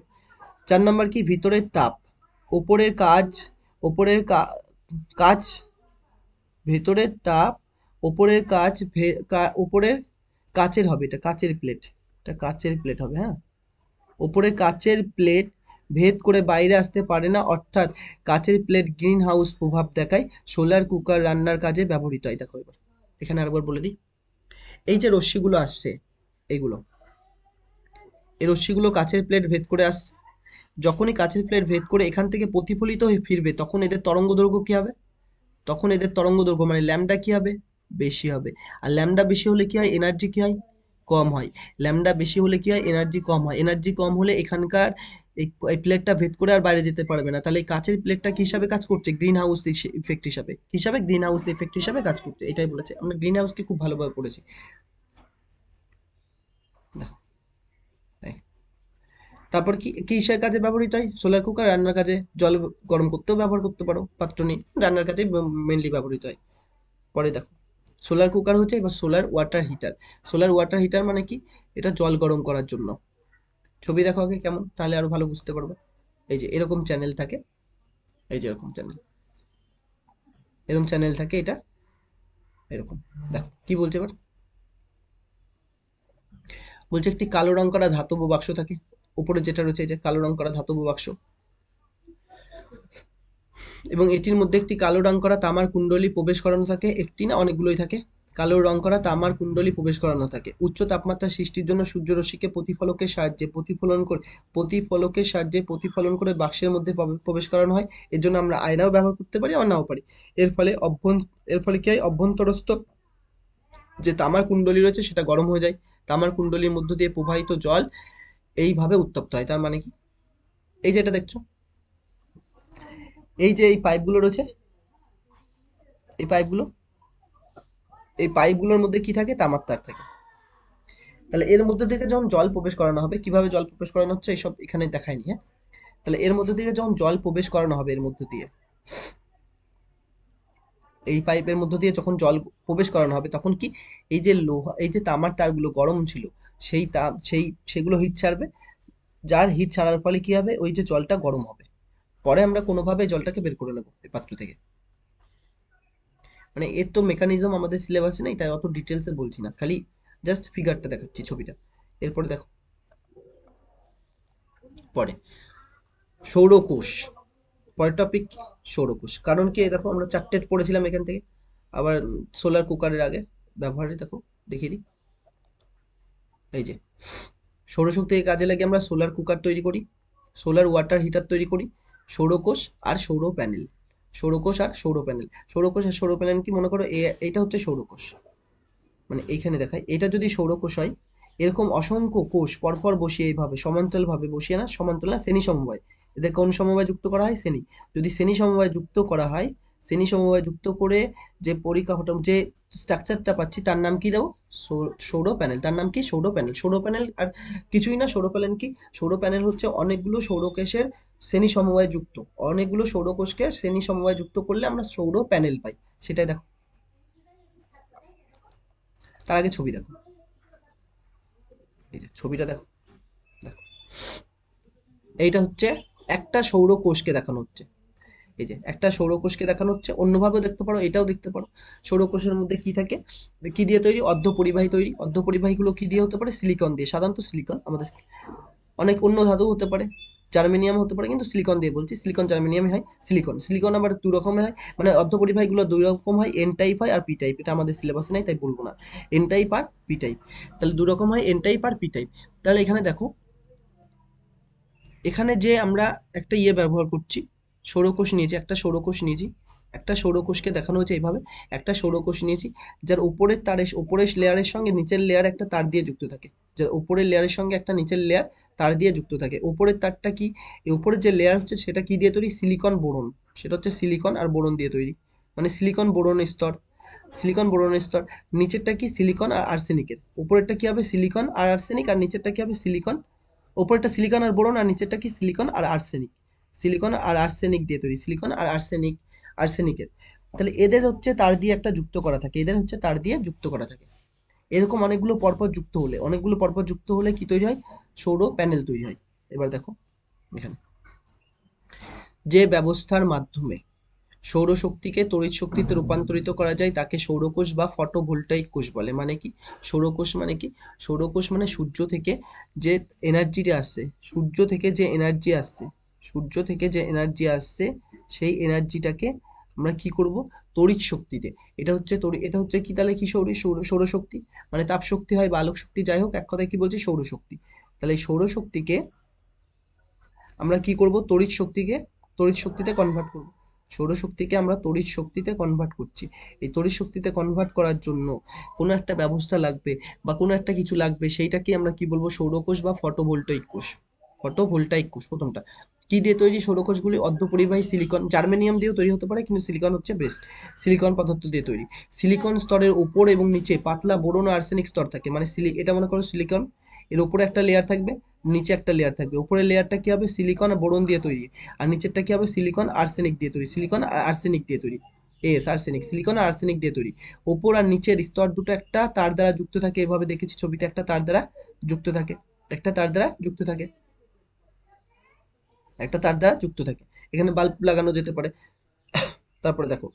Speaker 1: 4 নম্বর কি? ভিতরের তাপ, ওপরের কাজ, ওপরের কাজ, ভেতরের তাপ, ওপরের কাজ, ওপরের কাচের হবে, এটা কাচের প্লেট, এটা কাচের প্লেট হবে, হ্যাঁ। ওপরের কাচের প্লেট ভেদ করে বাইরে আসতে পারে না, অর্থাৎ কাচের প্লেট গ্রিন হাউস প্রভাব দেখায়, সোলার কুকার রান্নার কাজে ব্যবহৃত হয়। দেখো এবার এখানে আরেকবার বলে দিই, এই যে রশ্মিগুলো আসছে, এইগুলো, এই রশ্মিগুলো কাচের প্লেট ভেদ করে আসছে। যখনই কাচের প্লেট ভেদ করে এখান থেকে প্রতিফলিত হয়ে ফিরবে, তখন এদের তরঙ্গ দৈর্ঘ্য কি হবে? তখন এদের তরঙ্গ দৈর্ঘ্য মানে ল্যামডা কি হবে? বেশি হবে। আর ল্যামডা বেশি হলে কি হয়? এনার্জি কি হয়? কম হয়। ল্যামডা বেশি হলে কি হয়? এনার্জি কম হয়। এনার্জি কম হলে এখানকার এই প্লেটটা ভেদ করে আর বাইরে যেতে পারবে না। তাহলে এই কাচের প্লেটটা কি হিসাবে কাজ করছে? গ্রিন হাউস ইফেক্ট হিসাবে গ্রিন হাউস ইফেক্ট হিসাবে কাজ করছে। এটাই বলেছে। আমরা গ্রিন হাউসকে খুব ভালোভাবে পড়েছি। দেখো, এই। তারপর কি কিসের কাজে ব্যবহৃত হয়? সোলার কুকার রান্নার কাজে, জল গরম করতেও ব্যবহার করতে পারো, পাত্র নিয়ে রান্নার কাজে মেনলি ব্যবহৃত হয়। পরে দেখো, সোলার কুকার হচ্ছে এবার solar water heater. Solar water heater মানে কি? এটা জল গরম করার জন্য। ছবি দেখো আগে কেমন, তাহলে আরো ভালো বুঝতে পারবে। এই যে এরকম চ্যানেল থাকে, এই যে এরকম চ্যানেল, এরকম চ্যানেল থাকে এটা, এরকম। দেখো কি বলছে এবার, বলছে একটি কালো রং করা ধাতব বাক্স থাকে, উপরে যেটা রয়েছে এই যে কালো রং করা ধাতব বাক্স, এবং এটির মধ্যে একটি কালো রং করা তামার কুণ্ডলী প্রবেশ করানো থাকে, একটি না অনেকগুলোই থাকে। কালো রং করা তামার কুণ্ডলী প্রবেশ করানো থাকে। উচ্চ তাপমাত্রা সৃষ্টির জন্য সূর্যরশ্মিকে প্রতিফলকের সাহায্যে প্রতিফলন করে বাক্সের মধ্যে প্রবেশ করানো হয়। এর জন্য আমরা আয়নাও ব্যবহার করতে পারি, আবার নাও পারি। এর ফলে এর ফলে কি হয়, অভ্যন্তরস্থ যে তামার কুণ্ডলী রয়েছে সেটা গরম হয়ে যায়। তামার কুণ্ডলীর মধ্য দিয়ে প্রবাহিত জল এইভাবে উত্তপ্ত হয়। তার মানে কি, এই যে এটা দেখছো, এই যে এই পাইপগুলো রয়েছে, এই পাইপগুলো, এই পাইপগুলোর মধ্যে কি থাকে, তামার তার থাকে। তাহলে এর মধ্যে থেকে যখন জল প্রবেশ করানো হবে, কিভাবে জল প্রবেশ করানো হচ্ছে এইসব এখানে দেখায়নি, হ্যাঁ। তাহলে এর মধ্যে থেকে যখন জল প্রবেশ করানো হবে, এর মধ্যে দিয়ে, এই পাইপের মধ্য দিয়ে যখন জল প্রবেশ করানো হবে, তখন কি, এই যে লোহা, এই যে তামার তারগুলো গরম ছিল, সেগুলো হিট ছাড়বে। যার হিট ছাড়ার ফলে কি হবে, ওই যে জলটা গরম হবে। পরে আমরা কোনোভাবে জলটাকে বের করে নেবো এই পাত্র থেকে। মানে এর তো মেকানিজম আমাদের সিলেবাসে নেই, তাই অত ডিটেলসে বলছি না, খালি জাস্ট ফিগারটা দেখাচ্ছি, ছবিটা। এরপরে দেখো, পরে সৌরকোষ, পরের টপিক সৌরকোষ। কারণ কি, এই দেখো আমরা চারটে পড়েছিলাম এখান থেকে, আবার সোলার কুকারের আগে ব্যবহারে দেখো, দেখিয়ে দিই। এই যে সৌরশক্তিকে কাজে লাগিয়ে আমরা সোলার কুকার তৈরি করি, সোলার ওয়াটার হিটার তৈরি করি, সৌরকোষ আর সৌর প্যানেল। সৌরকোষ আর সৌর প্যানেল, সৌরকোষ আর সৌর প্যানেল কি, মনে করো এইটা হচ্ছে সৌরকোষ, মানে এইখানে দেখায়, এটা যদি সৌরকোষ হয়, এরকম অসংখ্য কোষ পরপর বসিয়ে এইভাবে সমান্তরালভাবে বসিয়ে, না সমান্তরাল না, শ্রেণী সমবায়, এদের কোন সমবায় যুক্ত করা হয়, শ্রেণী। যদি শ্রেণী সমবায় যুক্ত করা হয়, শ্রেণী সমবায় যুক্ত করে যে পরিকাঠামো, যে স্ট্রাকচারটা পাচ্ছি, তার নাম কি দেবো, সৌর প্যানেল। তার নাম কি, সৌর প্যানেল। সৌর প্যানেল আর কিছুই না, সৌর প্যানেল কি, সৌর প্যানেল হচ্ছে অনেকগুলো সৌরকোষের শ্রেণী সমবায় যুক্ত, অনেকগুলো সৌরকোষকে শ্রেণী সমবায় যুক্ত করলে আমরা সৌর প্যানেল পাই। সেটাই দেখো, তার আগে ছবি দেখো, এই যে ছবিটা দেখো, দেখো এইটা হচ্ছে একটা সৌরকোষকে দেখানো হচ্ছে, এই যে একটা সৌরকোষকে দেখানো হচ্ছে। অন্যভাবেও দেখতে পারো, এটাও দেখতে পারো। সৌরকোষের মধ্যে কি থাকে, কি দিয়ে তৈরি, অর্ধপরিবাহী তৈরি। অর্ধপরিবাহীগুলো কি দিয়ে হতে পারে, সিলিকন দিয়ে, সাধারণত সিলিকন। আমাদের অনেক অন্য ধাতু হতে পারে, জার্মেনিয়াম হতে পারে, কিন্তু সিলিকন দিয়ে বলছি, সিলিকন জার্মেনিয়ামই হয়। সিলিকন সিলিকন আবার দু রকমের হয়, মানে অর্ধপরিবাহীগুলো দুই রকম হয়, এন টাইপ হয় আর পি টাইপ। এটা আমাদের সিলেবাসে নাই তাই বলবো না, এন টাইপ আর পি টাইপ। তাহলে দু রকম হয়, এন টাইপ আর পি টাইপ। তাহলে এখানে দেখো, এখানে যে আমরা একটা ইয়ে ব্যবহার করছি, সৌরকোষ নিয়েছি, একটা সৌরকোষ নিয়েছি, একটা সৌরকোষকে দেখানো হয়েছে এইভাবে। একটা সৌরকোষ নিয়েছি, যার উপরের তারের, উপরের লেয়ারের সঙ্গে নিচের লেয়ার একটা তার দিয়ে যুক্ত থাকে, যার উপরের লেয়ারের সঙ্গে একটা নিচের লেয়ার তার দিয়ে যুক্ত থাকে। উপরের তারটা কি, এই উপরের যে লেয়ার হচ্ছে সেটা কি দিয়ে তৈরি, সিলিকন বোরন। সেটা হচ্ছে সিলিকন আর বোরন দিয়ে তৈরি, মানে সিলিকন বোরন স্তর, সিলিকন বোরন স্তর। নিচেরটা কি, সিলিকন আর আর্সেনিকের। উপরেরটা কি হবে, সিলিকন আর আর্সেনিক, আর নিচেরটা কি হবে, সিলিকন। উপরেরটা সিলিকন আর বোরন, আর নিচেরটা কি, সিলিকন আর আর্সেনিক। সিলিকন আর আর্সেনিক দিয়ে তৈরি, সিলিকন আর আর্সেনিক, আর্সেনিকের। তাহলে এদের হচ্ছে তার দিয়ে একটা যুক্ত করা থাকে, এদের হচ্ছে তার দিয়ে যুক্ত করা থাকে। এরকম অনেকগুলো পরপর যুক্ত হলে, অনেকগুলো পরপর যুক্ত হলে কি তৈরি হয়, সৌর প্যানেল তৈরি হয়। এবার দেখো এখানে, যে ব্যবস্থার মাধ্যমে সৌরশক্তিকে তড়িৎ শক্তিতে রূপান্তরিত করা যায় তাকে সৌরকোষ বা ফটোভোল্টাইক কোষ বলে। মানে কি, সৌরকোষ মানে কি, সৌরকোষ মানে সূর্য থেকে যে এনার্জিটা আসছে, সূর্য থেকে যে এনার্জি আসছে, সূর্য থেকে যে এনার্জি আসছে, সেই এনার্জিটাকে আমরা কি করব, তড়িৎ শক্তিতে, এটা হচ্ছে কি, তাহলে কি, সৌরশক্তি, মানে তাপ শক্তি হয় বা আলোক শক্তি, যাই হোক, এক কথায় কি বলছি, সৌরশক্তি। তাহলে এই সৌরশক্তিকে আমরা কি করব, তড়িৎ শক্তিতে কনভার্ট করব। সৌরশক্তিকে আমরা তড়িৎ শক্তিতে কনভার্ট করছি। এই তড়িৎ শক্তিতে কনভার্ট করার জন্য কোনো একটা ব্যবস্থা লাগবে বা কোনো একটা কিছু লাগবে, সেইটাকে আমরা কি বলবো, সৌরকোষ বা ফটোভোল্টাইক কোষ। ফটোভোল্টাইক কোষ প্রথমটা কি দিয়ে তৈরি, সৌরকোষগুলি অর্ধপরিবাহী সিলিকন, জার্মেনিয়াম দিয়েও তৈরি হতে পারে, কিন্তু সিলিকন হচ্ছে বেস্ট। সিলিকন পদার্থ দিয়ে তৈরি। সিলিকন স্তরের উপর এবং নিচে পাতলা বোরন ও আর্সেনিক স্তর থাকে, মানে এটা মনে করো সিলিকন, এর উপরে একটা লেয়ার থাকবে, নিচে একটা লেয়ার থাকবে। উপরের লেয়ারটা কি হবে, সিলিকন আর বোরন দিয়ে তৈরি, আর নিচেরটা কি হবে, সিলিকন আর্সেনিক দিয়ে তৈরি, সিলিকন আর আর্সেনিক দিয়ে তৈরি। এস আর্সেনিক, সিলিকন আর আর্সেনিক দিয়ে তৈরি। ওপর আর নিচের স্তর দুটো একটা তার দ্বারা যুক্ত থাকে, এভাবে দেখেছি ছবিতে, একটা তার দ্বারা যুক্ত থাকে, একটা তার দ্বারা যুক্ত থাকে, একটা তার দ্বারা যুক্ত থাকে। এখানে বাল্ব লাগানো যেতে পারে। তারপরে দেখো,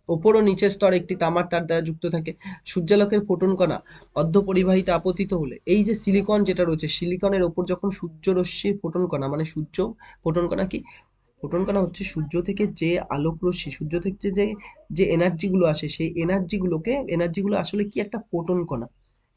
Speaker 1: ওপর ও নিচের স্তর একটি তামার তার দ্বারা যুক্ত থাকে। সূর্যালোকের ফোটন কণা অর্ধপরিবাহিতে আপতিত হলে, এই যে সিলিকন যেটা রয়েছে, সিলিকনের ওপর যখন সূর্যরশ্মির ফোটন কণা, মানে সূর্য, ফোটন কণা কি, ফোটন কণা হচ্ছে সূর্য থেকে যে আলোক রশ্মি, সূর্য থেকে যে যে এনার্জি গুলো আসে, সেই এনার্জিগুলো আসলে কি, একটা ফোটন কণা।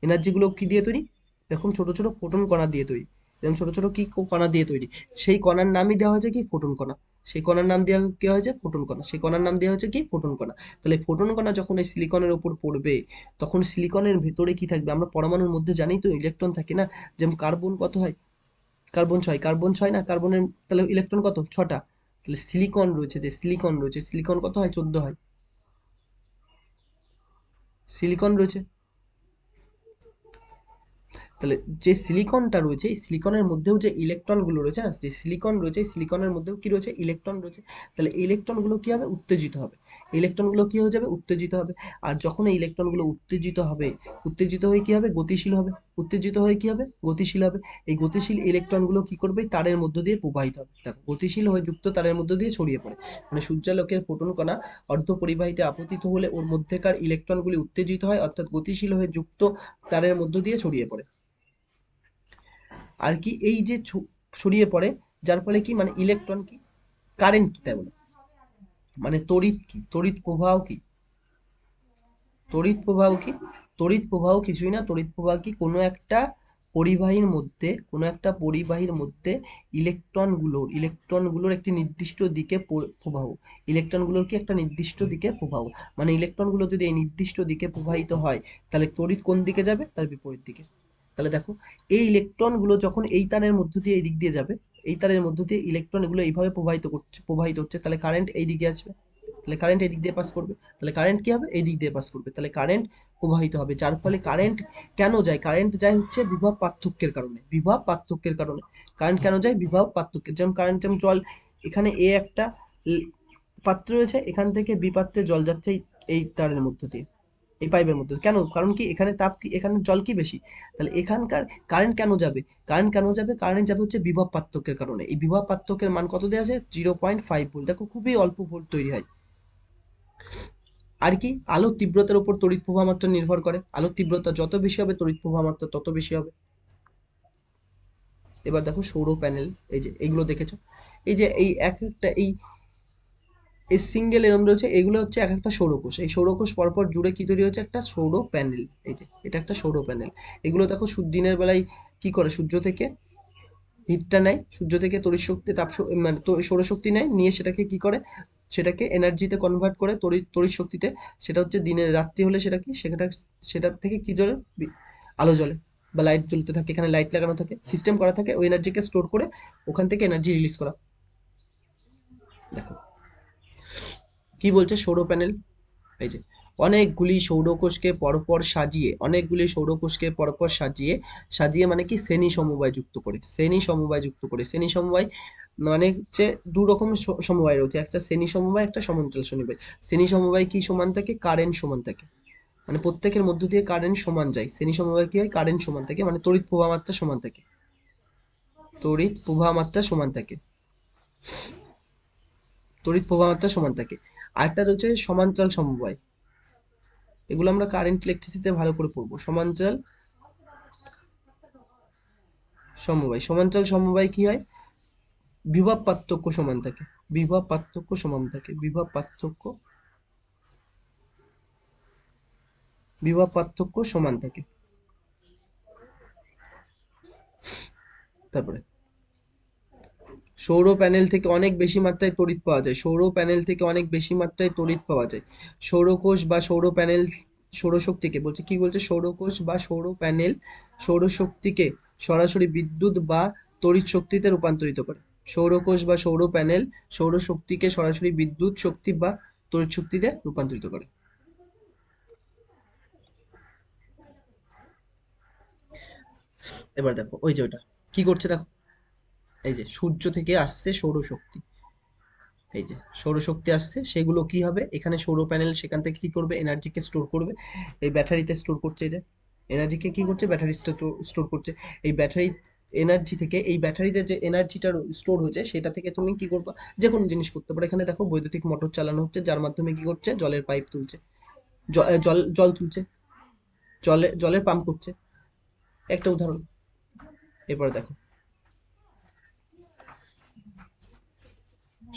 Speaker 1: এনার্জিগুলো কি দিয়ে তৈরি, এরকম ছোট ছোট ফোটন কণা দিয়ে তৈরি, এরকম ছোট ছোট কি কণা দিয়ে তৈরি। সেই কণার নামই দেওয়া হয়েছে কি, ফোটন কণা। সেই কণার নাম দেওয়া কি হয়েছে, ফোটন কণা। সেই কণার নাম দেওয়া হয়েছে কি, ফোটন কণা। তাহলে ফোটন কণা যখন এই সিলিকনের উপর পড়বে, তখন সিলিকনের ভেতরে কি থাকবে, আমরা পরমাণুর মধ্যে জানি তো ইলেকট্রন থাকে না, যেমন কার্বন কত হয়, কার্বন 6, কার্বন 6 না, কার্বনের তাহলে ইলেকট্রন কত, 6টা। তাহলে সিলিকন রয়েছে, যে সিলিকন রয়েছে, সিলিকন কত হয়, 14 হয়, সিলিকন রয়েছে। তাহলে যে সিলিকনটা রয়েছে, এই সিলিকনের মধ্যেও যে ইলেকট্রনগুলো রয়েছে না, যে সিলিকন রয়েছে, এই সিলিকনের মধ্যেও কি রয়েছে, ইলেকট্রন রয়েছে। তাহলে ইলেকট্রনগুলো কি হবে, উত্তেজিত হবে, ইলেকট্রনগুলো কি হয়ে যাবে, উত্তেজিত হবে। আর যখন এই ইলেকট্রনগুলো উত্তেজিত হবে, উত্তেজিত হয়ে কি হবে, গতিশীল হবে, উত্তেজিত হয়ে কি হবে, গতিশীল হবে। এই গতিশীল ইলেকট্রনগুলো কি করবে, তারের মধ্য দিয়ে প্রবাহিত হবে, দেখো গতিশীল হয়ে যুক্ত তারের মধ্য দিয়ে ছড়িয়ে পড়ে। মানে সূর্যালোকের ফোটন কণা অর্ধপরিবাহিতে আপতিত হলে ওর মধ্যেকার ইলেকট্রনগুলি উত্তেজিত হয়, অর্থাৎ গতিশীল হয়ে যুক্ত তারের মধ্য দিয়ে ছড়িয়ে পড়ে। আর কি, এই যে ছড়িয়ে পড়ে, যার ফলে কি, মানে ইলেকট্রন কি, কারেন্ট কি, তাই বলে, মানে তড়িৎ কি, তড়িৎ প্রবাহ কি, তড়িৎ প্রবাহ কি, তড়িৎ প্রবাহ কিছুই না, তড়িৎ প্রবাহ কি, পরিবাহীর মধ্যে কোনো একটা পরিবাহীর মধ্যে ইলেকট্রনগুলোর একটি নির্দিষ্ট দিকে প্রবাহ, ইলেকট্রনগুলোর কি একটা নির্দিষ্ট দিকে প্রবাহ। মানে ইলেকট্রনগুলো যদি এই নির্দিষ্ট দিকে প্রবাহিত হয়, তাহলে তড়িৎ কোন দিকে যাবে, তার বিপরীত দিকে। তাহলে দেখো, এই ইলেকট্রনগুলো যখন এই তারের মধ্য দিয়ে এই দিক দিয়ে যাবে, এই তারের মধ্য দিয়ে ইলেকট্রন এগুলো এইভাবে প্রবাহিত হচ্ছে, তাহলে কারেন্ট এই দিকে আসবে, তাহলে কারেন্ট এই দিক দিয়ে পাস করবে, তাহলে কারেন্ট কি হবে, এই দিক দিয়ে পাস করবে, তাহলে কারেন্ট প্রবাহিত হবে। যার ফলে কারেন্ট কেন যায়, কারেন্ট যায় হচ্ছে বিভব পার্থক্যের কারণে, বিভব পার্থক্যের কারণে। কারেন্ট কেন যায়, বিভব পার্থক্যের, যেমন কারেন্ট, যেমন জল, এখানে এ একটা পাত্র রয়েছে, এখান থেকে বি পাত্রে জল যাচ্ছে এই তারের মধ্য দিয়ে, এই পাইপের মধ্যে, কেন, কারণ কি, এখানে তাপ কি, এখানে জল কি বেশি। তাহলে এখানকার কারেন্ট কেন যাবে, কারেন্ট কেন যাবে, কারেন্ট যাবে হচ্ছে বিভব পার্থক্যের কারণে। এই বিভব পার্থক্যের মান কত দেওয়া আছে, 0.5 ভোল্ট, দেখো খুবই অল্প ভোল্ট তৈরি হয়। আর কি, আলোর তীব্রতার উপর তড়িৎ প্রবাহ মাত্রা নির্ভর করে, আলোর তীব্রতা যত বেশি হবে, তড়িৎ প্রবাহ মাত্রা তত বেশি হবে। এবার দেখো সৌর প্যানেল, এই যে এইগুলো দেখেছো, এই যে এই এক একটা এই সিঙ্গেল এরম রয়েছে, এগুলো হচ্ছে এক একটা সৌরকোষ, এই সৌরকোষ পরপর জুড়ে কি তৈরি হচ্ছে, একটা সৌর প্যানেল। এই যে এটা একটা সৌর প্যানেল। এগুলো দেখো দিনের বেলায় কি করে, সূর্য থেকে হিটটা নেয়, সূর্য থেকে তড়িৎ শক্তি, মানে সৌরশক্তি নেয়, নিয়ে সেটাকে কি করে, সেটাকে এনার্জিতে কনভার্ট করে, তড়িৎ শক্তিতে। সেটা হচ্ছে দিনের, রাত্রি হলে সেটা কি, সেটার থেকে কি জ্বলে, আলো জ্বলে, বা লাইট জ্বলতে থাকে, এখানে লাইট লাগানো থাকে, সিস্টেম করা থাকে, ওই এনার্জিকে স্টোর করে ওখান থেকে এনার্জি রিলিজ করা। দেখো কি বলছে সৌর প্যানেল, এই যে অনেকগুলি সৌরকোষকে পরপর সাজিয়ে, মানে কি, শ্রেণী সমবায় যুক্ত করে, শ্রেণী সমবায় মানে হচ্ছে দু রকম সমবায় রয়েছে, একটা শ্রেণী সমবায়, একটা সমান্তরাল সমবায়। শ্রেণী সমবায় কি সমান থাকে, কারেন্ট সমান থাকে, মানে প্রত্যেকের মধ্য দিয়ে কারেন্ট সমান যায়। শ্রেণী সমবায় কি হয়, কারেন্ট সমান থাকে, মানে তড়িৎ প্রবাহ মাত্রা সমান থাকে, তড়িৎ প্রবাহ মাত্রা সমান থাকে, তড়িৎ প্রবাহ মাত্রা সমান থাকে। আরেকটা রয়েছে সমান্তরাল সমবায়, এগুলো আমরা কারেন্ট ইলেকট্রিসিটিতে ভালো করে পড়বো। সমান্তরাল সমবায় কি হয়, বিভব পার্থক্য সমান থাকে, বিভব পার্থক্য সমান থাকে, বিভব পার্থক্য সমান থাকে। তারপরে সৌর প্যানেল থেকে অনেক বেশি মাত্রায় তড়িৎ পাওয়া যায়, সৌরকোষ বা সৌর প্যানেল সৌরশক্তিকে বলছে, কি বলছে, সৌরকোষ বা সৌর প্যানেল সৌরশক্তিকে সরাসরি বিদ্যুৎ বা তড়িৎ শক্তিতে রূপান্তরিত করে। সৌরকোষ বা সৌর প্যানেল সৌরশক্তিকে সরাসরি বিদ্যুৎ শক্তি বা তড়িৎ শক্তিতে রূপান্তরিত করে। এবার দেখো ওই যে ওটা কি করছে দেখো, এই যে সূর্য থেকে আসছে সৌরশক্তি, এই যে সৌরশক্তি আসছে, সেগুলো কি হবে এখানে সৌর প্যানেল সেখান থেকে কি করবে, এনার্জিকে স্টোর করবে, এই ব্যাটারিতে স্টোর করছে, এই যে এনার্জিকে কি করছে, ব্যাটারি স্টোর করছে, এই ব্যাটারি এনার্জি থেকে, এই ব্যাটারিতে যে এনার্জিটা স্টোর হয়েছে সেটা থেকে তুমি কি করবা, যে কোনো জিনিস করতে পারো। এখানে দেখো বৈদ্যুতিক মোটর চালানো হচ্ছে, যার মাধ্যমে কি করছে, জলের পাইপ তুলছে, জল জল তুলছে, জলের পাম্প করছে, একটা উদাহরণ। এরপরে দেখো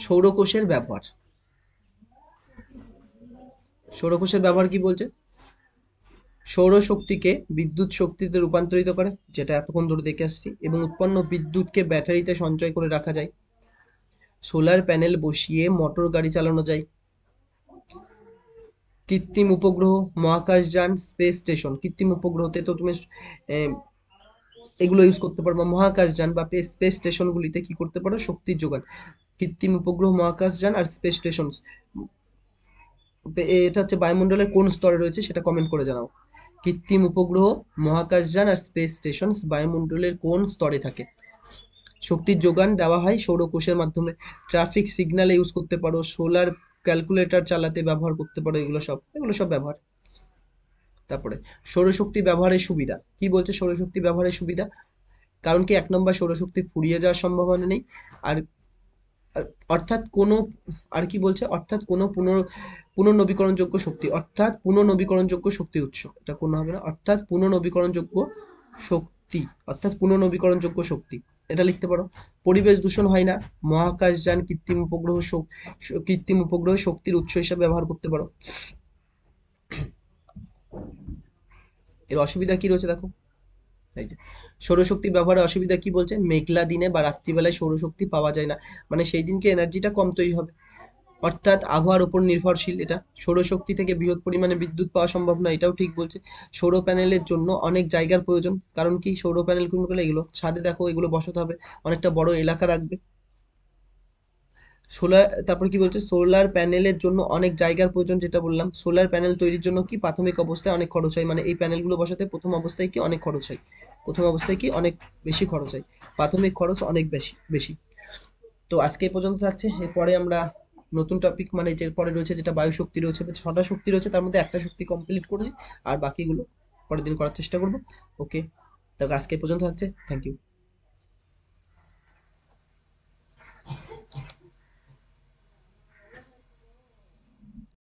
Speaker 1: সৌরকোষের ব্যবহার, সৌরকোষের ব্যবহার কি বলছে, সৌরশক্তিকে বিদ্যুৎ শক্তিতে রূপান্তরিত করে, যেটা এতক্ষণ ধরে দেখে আসছি, এবং উৎপন্ন বিদ্যুৎকে ব্যাটারিতে সঞ্চয় করে রাখা যায়, সোলার প্যানেল বসিয়ে মোটর গাড়ি চালানো যায়, কৃত্রিম উপগ্রহ, মহাকাশযান, স্পেস স্টেশন, কৃত্রিম উপগ্রহতে তো তুমি আহ, এগুলো ইউজ করতে পারো, বা মহাকাশযান বা স্পেস স্টেশনগুলিতে কি করতে পারো, শক্তির যোগান, কৃত্রিম উপগ্রহ, মহাকাশযান আর স্পেস স্টেশন। এটা হচ্ছে বায়ুমণ্ডলের কোন স্তরে রয়েছে সেটা কমেন্ট করে জানাও। কৃত্রিম উপগ্রহ, মহাকাশযান আর স্পেস স্টেশন বায়ুমণ্ডলের কোন স্তরে থাকে। শক্তির যোগান দেওয়া হয় সৌরকোষের মাধ্যমে, ট্রাফিক সিগন্যালে ইউজ করতে পারো, সোলার ক্যালকুলেটর চালাতে ব্যবহার করতে পারো, এগুলো সব ব্যবহার। তারপরে সৌরশক্তি ব্যবহারের সুবিধা কি বলছে, সৌরশক্তি ব্যবহারের সুবিধা, কারণ কি, 1 নম্বর সৌরশক্তি ফুরিয়ে যাওয়ার সম্ভাবনা নেই, আর অর্থাৎ কোনো, আর কি বলছে, অর্থাৎ কোনো পুনর্নবীকরণযোগ্য শক্তি, অর্থাৎ পুনর্নবীকরণযোগ্য শক্তি উৎস, এটা কোনো হবে না, অর্থাৎ পুনর্নবীকরণযোগ্য শক্তি, অর্থাৎ পুনর্নবীকরণযোগ্য শক্তি, এটা লিখতে পারো। পরিবেশ দূষণ হয় না, মহাকাশযান কৃত্রিম উপগ্রহ শক্তির উৎস হিসেবে ব্যবহার করতে পারো। এর অসুবিধা কি রয়েছে দেখো, এই যে সৌরশক্তি ব্যবহারের অসুবিধা কি বলছে, মেঘলা দিনে বা রাত্রিবেলায় সৌরশক্তি পাওয়া যায় না, মানে সেই দিনকে এনার্জিটা কম তৈরি হবে, অর্থাৎ আবহাওয়ার উপর নির্ভরশীল এটা, সৌরশক্তি থেকে বৃহৎ পরিমাণে বিদ্যুৎ পাওয়া সম্ভব নয়, এটাও ঠিক বলছে। সৌর প্যানেলের জন্য অনেক জায়গার প্রয়োজন, কারণ কি, সৌর প্যানেল কোন গুলো, এগুলো ছাদে দেখো, এগুলো বসাতে হবে, অনেকটা বড় এলাকা রাখবে। তারপর কি বলছে, সোলার প্যানেলের জন্য অনেক জায়গার প্রয়োজন, যেটা বললাম, সোলার প্যানেল তৈরির জন্য কি প্রাথমিক অবস্থায় অনেক খরচ হয়, মানে এই প্যানেলগুলো বসাতে প্রথম অবস্থায় কি অনেক খরচ হয়, প্রথম অবস্থায় কি অনেক বেশি খরচ হয়, প্রাথমিক খরচ অনেক বেশি বেশি। তো আজকে এই পর্যন্ত থাকছে, এরপরে আমরা নতুন টপিক, মানে যে পরে রয়েছে যেটা বায়ু শক্তি রয়েছে, 6টা শক্তি রয়েছে, তার মধ্যে একটা শক্তি কমপ্লিট করেছি, আর বাকিগুলো পরের দিন করার চেষ্টা করব। ওকে, তো আজকে এই পর্যন্ত থাকছে, থ্যাংক ইউ।